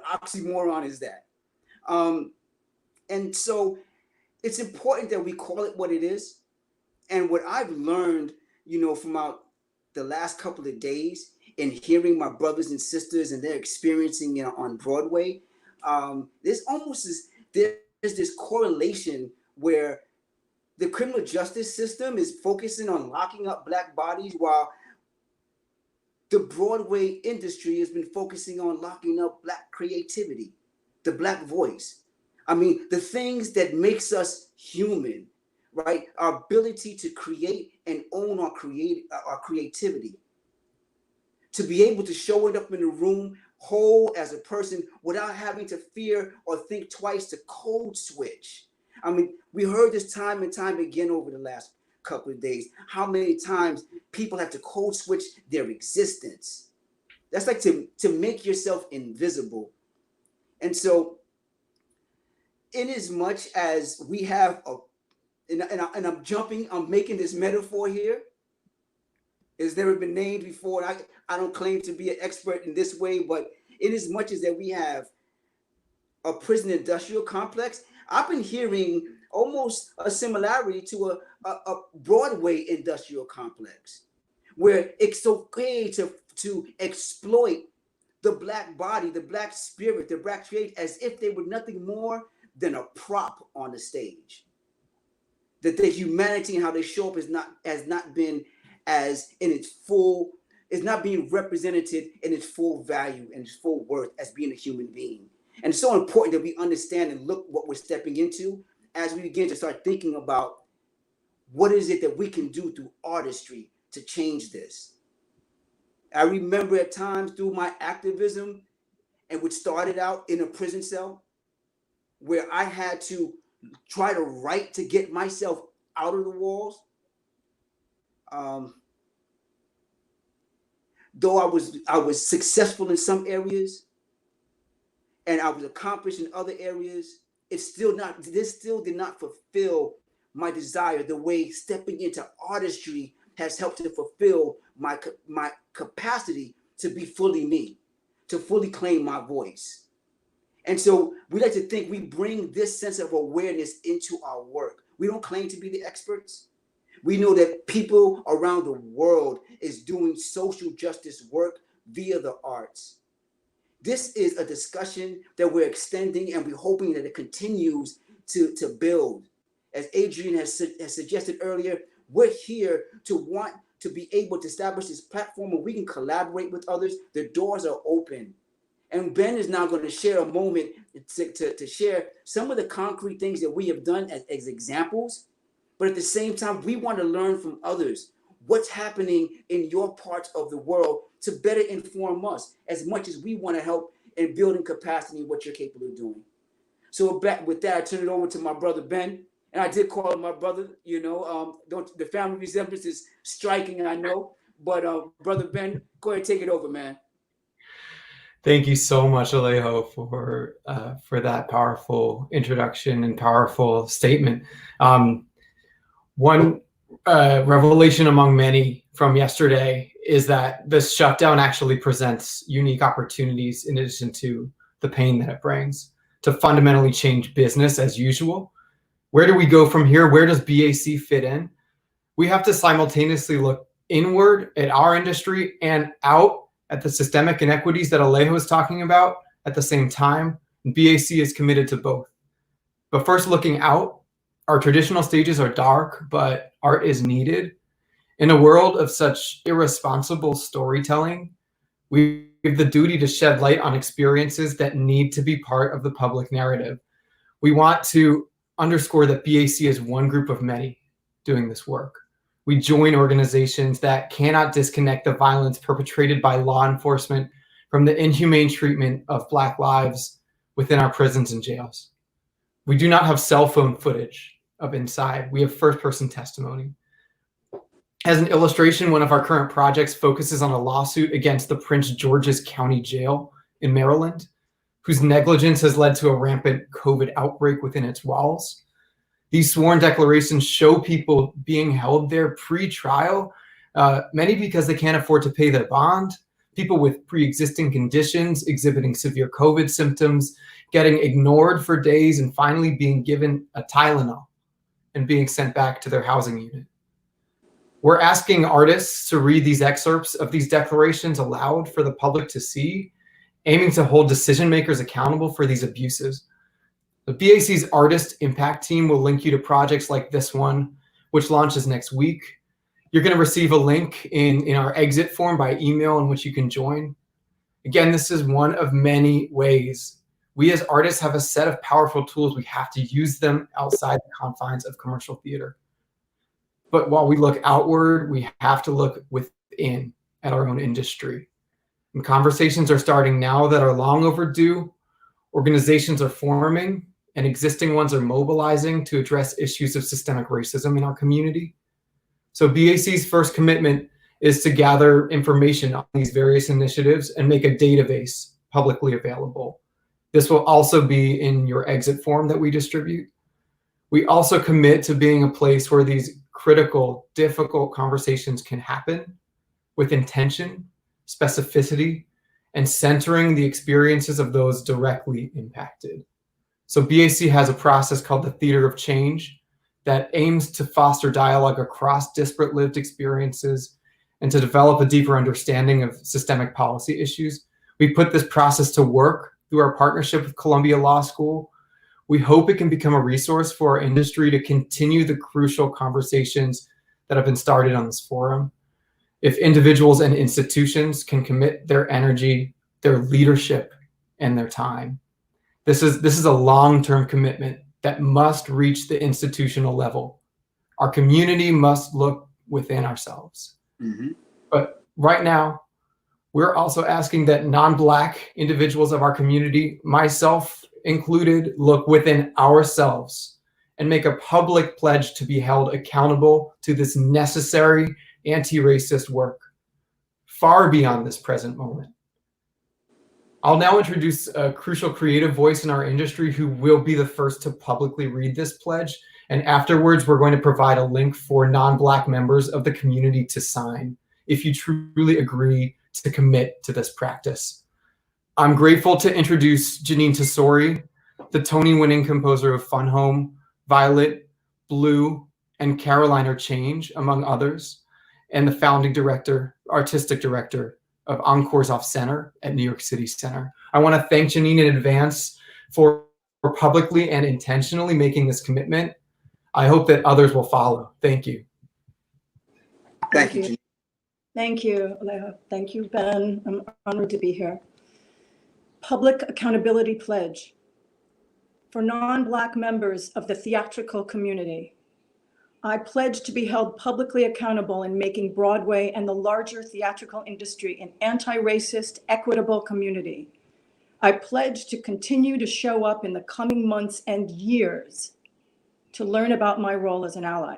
oxymoron is that? And so it's important that we call it what it is. And what I've learned, you know, from the last couple of days and hearing my brothers and sisters and their experiencing, you know, on Broadway, there's this correlation where the criminal justice system is focusing on locking up Black bodies, while the Broadway industry has been focusing on locking up Black creativity, the Black voice. I mean, the things that makes us human, right? Our ability to create and own our creativity, to be able to show it up in the room whole as a person without having to fear or think twice to code switch. I mean, we heard this time and time again over the last couple of days, how many times people have to code switch their existence. That's like to make yourself invisible. And so, in as much as we have I'm making this metaphor here. It's never been named before. I don't claim to be an expert in this way, but in as much as that we have a prison industrial complex, I've been hearing almost a similarity to a Broadway industrial complex, where it's okay to exploit the Black body, the Black spirit, the Black create as if they were nothing more than a prop on the stage. That the humanity and how they show up is not being represented in its full value and its full worth as being a human being. And it's so important that we understand and look what we're stepping into as we begin to start thinking about what is it that we can do through artistry to change this. I remember at times through my activism, and which started out in a prison cell, where I had to try to write to get myself out of the walls. Though I was successful in some areas and I was accomplished in other areas, this still did not fulfill my desire the way stepping into artistry has helped to fulfill my capacity to be fully me, to fully claim my voice. And so we like to think we bring this sense of awareness into our work. We don't claim to be the experts. We know that people around the world is doing social justice work via the arts. This is a discussion that we're extending, and we're hoping that it continues to build. As Adrian has suggested earlier, we're here to want to be able to establish this platform where we can collaborate with others. The doors are open. And Ben is now going to share a moment to share some of the concrete things that we have done as examples. But at the same time, we want to learn from others what's happening in your parts of the world to better inform us as much as we want to help in building capacity in what you're capable of doing. So with that, I turn it over to my brother, Ben. And I did call him my brother, you know, the family resemblance is striking, I know. But brother Ben, go ahead, take it over, man. Thank you so much, Alejo, for that powerful introduction and powerful statement. One revelation among many from yesterday is that this shutdown actually presents unique opportunities in addition to the pain that it brings to fundamentally change business as usual. Where do we go from here? Where does BAC fit in? We have to simultaneously look inward at our industry and out at the systemic inequities that Alejo was talking about at the same time. BAC is committed to both. But first, looking out, our traditional stages are dark, but art is needed. In a world of such irresponsible storytelling, we have the duty to shed light on experiences that need to be part of the public narrative. We want to underscore that BAC is one group of many doing this work. We join organizations that cannot disconnect the violence perpetrated by law enforcement from the inhumane treatment of Black lives within our prisons and jails. We do not have cell phone footage of inside. We have first-person testimony. As an illustration, one of our current projects focuses on a lawsuit against the Prince George's County Jail in Maryland, whose negligence has led to a rampant COVID outbreak within its walls. These sworn declarations show people being held there pre-trial, many because they can't afford to pay their bond, people with pre-existing conditions exhibiting severe COVID symptoms, getting ignored for days, and finally being given a Tylenol and being sent back to their housing unit. We're asking artists to read these excerpts of these declarations aloud for the public to see, aiming to hold decision makers accountable for these abuses. The BAC's Artist Impact Team will link you to projects like this one, which launches next week. You're going to receive a link in our exit form by email in which you can join. Again, this is one of many ways. We as artists have a set of powerful tools. We have to use them outside the confines of commercial theater. But while we look outward, we have to look within at our own industry. And conversations are starting now that are long overdue. Organizations are forming and existing ones are mobilizing to address issues of systemic racism in our community. So BAC's first commitment is to gather information on these various initiatives and make a database publicly available. This will also be in your exit form that we distribute. We also commit to being a place where these critical, difficult conversations can happen with intention, specificity, and centering the experiences of those directly impacted. So BAC has a process called the Theater of Change that aims to foster dialogue across disparate lived experiences and to develop a deeper understanding of systemic policy issues. We put this process to work through our partnership with Columbia Law School. We hope it can become a resource for our industry to continue the crucial conversations that have been started on this forum. If individuals and institutions can commit their energy, their leadership, and their time. This is a long-term commitment that must reach the institutional level. Our community must look within ourselves. Mm-hmm. But right now, we're also asking that non-Black individuals of our community, myself included, look within ourselves and make a public pledge to be held accountable to this necessary anti-racist work far beyond this present moment. I'll now introduce a crucial creative voice in our industry who will be the first to publicly read this pledge. And afterwards, we're going to provide a link for non-Black members of the community to sign if you truly agree to commit to this practice. I'm grateful to introduce Jeanine Tesori, the Tony-winning composer of Fun Home, Violet, Blue, and Carolina Change, among others, and the founding director, artistic director of Encore's Off Center at New York City Center. I want to thank Jeanine in advance for publicly and intentionally making this commitment. I hope that others will follow. Thank you. Thank you. Thank you, Aleha. Thank you, Ben. I'm honored to be here. Public Accountability Pledge. For non-Black members of the theatrical community, I pledge to be held publicly accountable in making Broadway and the larger theatrical industry an anti-racist, equitable community. I pledge to continue to show up in the coming months and years to learn about my role as an ally.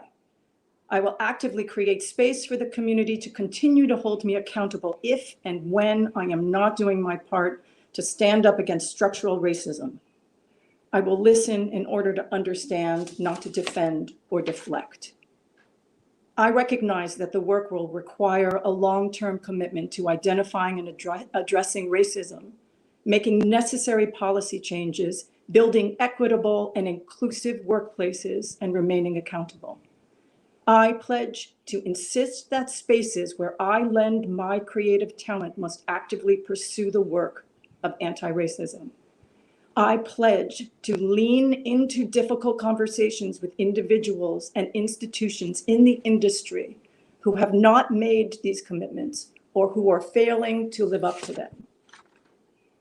I will actively create space for the community to continue to hold me accountable if and when I am not doing my part to stand up against structural racism. I will listen in order to understand, not to defend or deflect. I recognize that the work will require a long-term commitment to identifying and addressing racism, making necessary policy changes, building equitable and inclusive workplaces, and remaining accountable. I pledge to insist that spaces where I lend my creative talent must actively pursue the work of anti-racism. I pledge to lean into difficult conversations with individuals and institutions in the industry who have not made these commitments or who are failing to live up to them.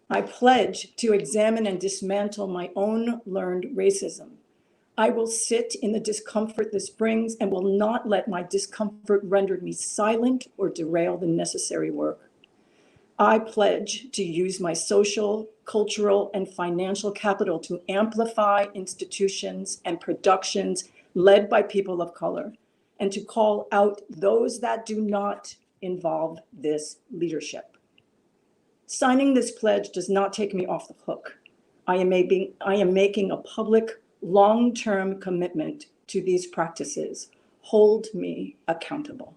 I pledge to examine and dismantle my own learned racism. I will sit in the discomfort this brings and will not let my discomfort render me silent or derail the necessary work. I pledge to use my social, cultural, and financial capital to amplify institutions and productions led by people of color, and to call out those that do not involve this leadership. Signing this pledge does not take me off the hook. I am making a public long-term commitment to these practices. Hold me accountable.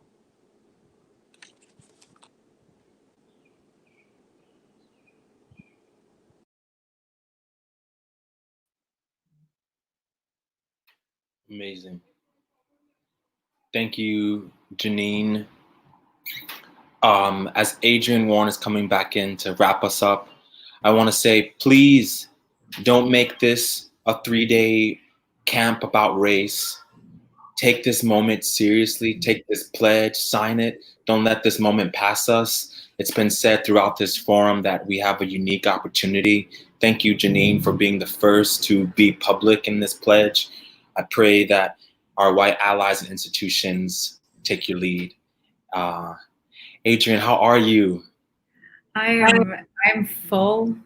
Amazing. Thank you, Janine. As Adrian Warren is coming back in to wrap us up, I want to say, please don't make this a 3-day camp about race. Take this moment seriously. Take this pledge, sign it. Don't let this moment pass us. It's been said throughout this forum that we have a unique opportunity. Thank you, Janine, for being the first to be public in this pledge. I pray that our white allies and institutions take your lead. Adrian, how are you? I'm full.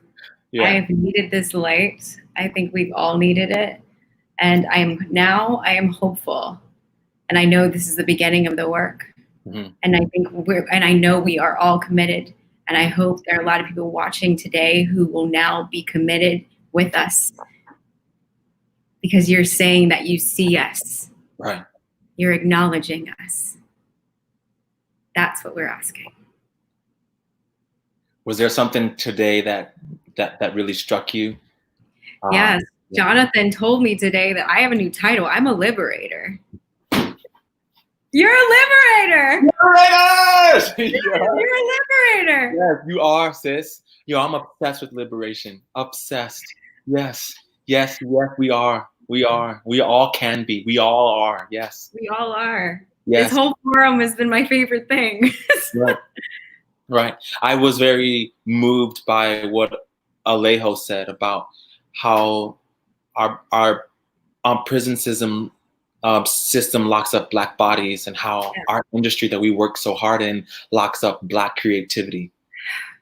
Yeah. I've needed this light. I think we've all needed it. And I am hopeful. And I know this is the beginning of the work. Mm-hmm. And I know we are all committed. And I hope there are a lot of people watching today who will now be committed with us. Because you're saying that you see us. Right. You're acknowledging us. That's what we're asking. Was there something today that really struck you? Yes. Jonathan told me today that I have a new title. I'm a liberator. You're a liberator. Liberators! You're a liberator. Yes, you are, sis. I'm obsessed with liberation. Obsessed. Yes, we are. We all can be. We all are. Yes. We all are. Yes. This whole forum has been my favorite thing. Right. I was very moved by what Alejo said about how our prison system locks up Black bodies, and how our industry that we work so hard in locks up Black creativity.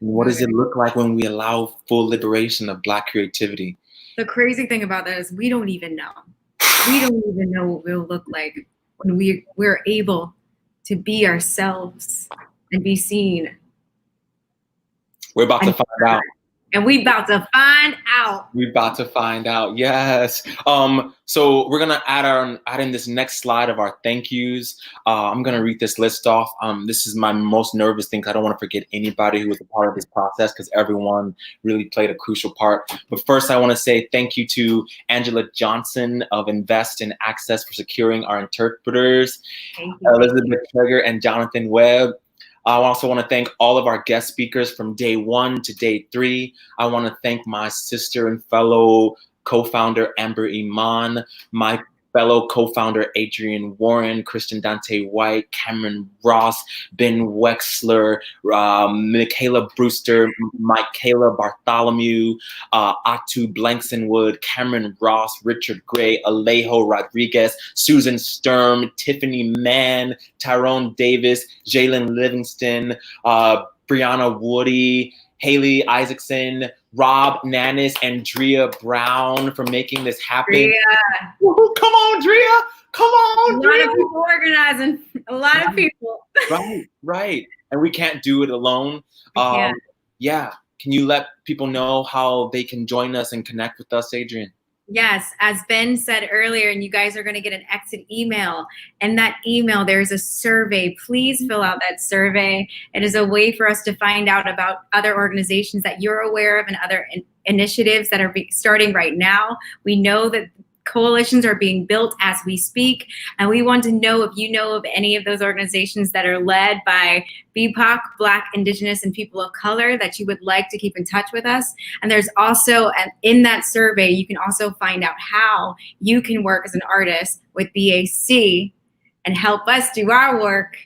And what does it look like when we allow full liberation of Black creativity? The crazy thing about that is we don't even know. We don't even know what we'll look like when we're able to be ourselves and be seen. We're about to find out. And we about to find out. We're about to find out. Yes. So we're gonna add in this next slide of our thank yous. I'm gonna read this list off. This is my most nervous thing. I don't want to forget anybody who was a part of this process, because everyone really played a crucial part. But first, I want to say thank you to Angela Johnson of Invest in Access for securing our interpreters, Elizabeth Traeger and Jonathan Webb. I also want to thank all of our guest speakers from day 1 to day 3. I want to thank my sister and fellow co-founder Amber Iman, my fellow co-founder Adrian Warren, Christian Dante White, Cameron Ross, Ben Wexler, Michaela Brewster, Michaela Bartholomew, Atu Blanksonwood, Cameron Ross, Richard Gray, Alejo Rodriguez, Susan Sturm, Tiffany Mann, Tyrone Davis, Jalen Livingston, Brianna Woody, Haley Isaacson, Rob Nannis, and Drea Brown for making this happen. Come on, Drea! Come on, Drea! A lot of people organizing. A lot of people. Right. And we can't do it alone. Yeah. Can you let people know how they can join us and connect with us, Adrian? Yes, as Ben said earlier, and you guys are going to get an exit email. And that email, there's a survey. Please fill out that survey. It is a way for us to find out about other organizations that you're aware of and other initiatives that are starting right now. We know that coalitions are being built as we speak, and we want to know if you know of any of those organizations that are led by BIPOC, Black, Indigenous, and people of color that you would like to keep in touch with us. And there's also, in that survey, you can also find out how you can work as an artist with BAC and help us do our work,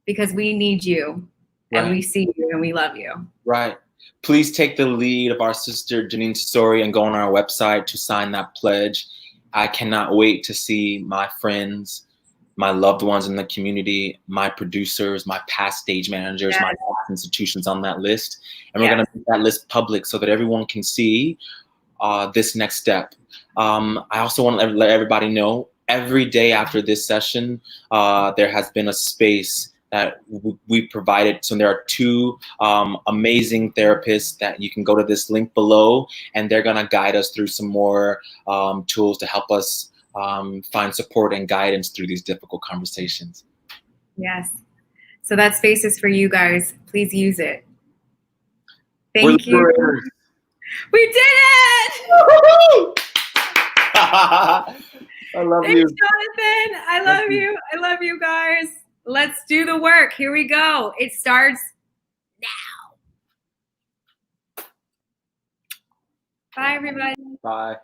because we need you, and we see you, and we love you. Right. Please take the lead of our sister Janine's story and go on our website to sign that pledge. I cannot wait to see my friends, my loved ones in the community, my producers, my past stage managers, my past institutions on that list. And we're going to make that list public so that everyone can see this next step. I also want to let everybody know, every day after this session, there has been a space that we provided. So there are two amazing therapists that you can go to this link below, and they're gonna guide us through some more tools to help us find support and guidance through these difficult conversations. Yes. So that space is for you guys. Please use it. Thank you. We did it! I love Thanks, you. Jonathan. I love you. I love you guys. Let's do the work. Here we go. It starts now. Bye, everybody. Bye.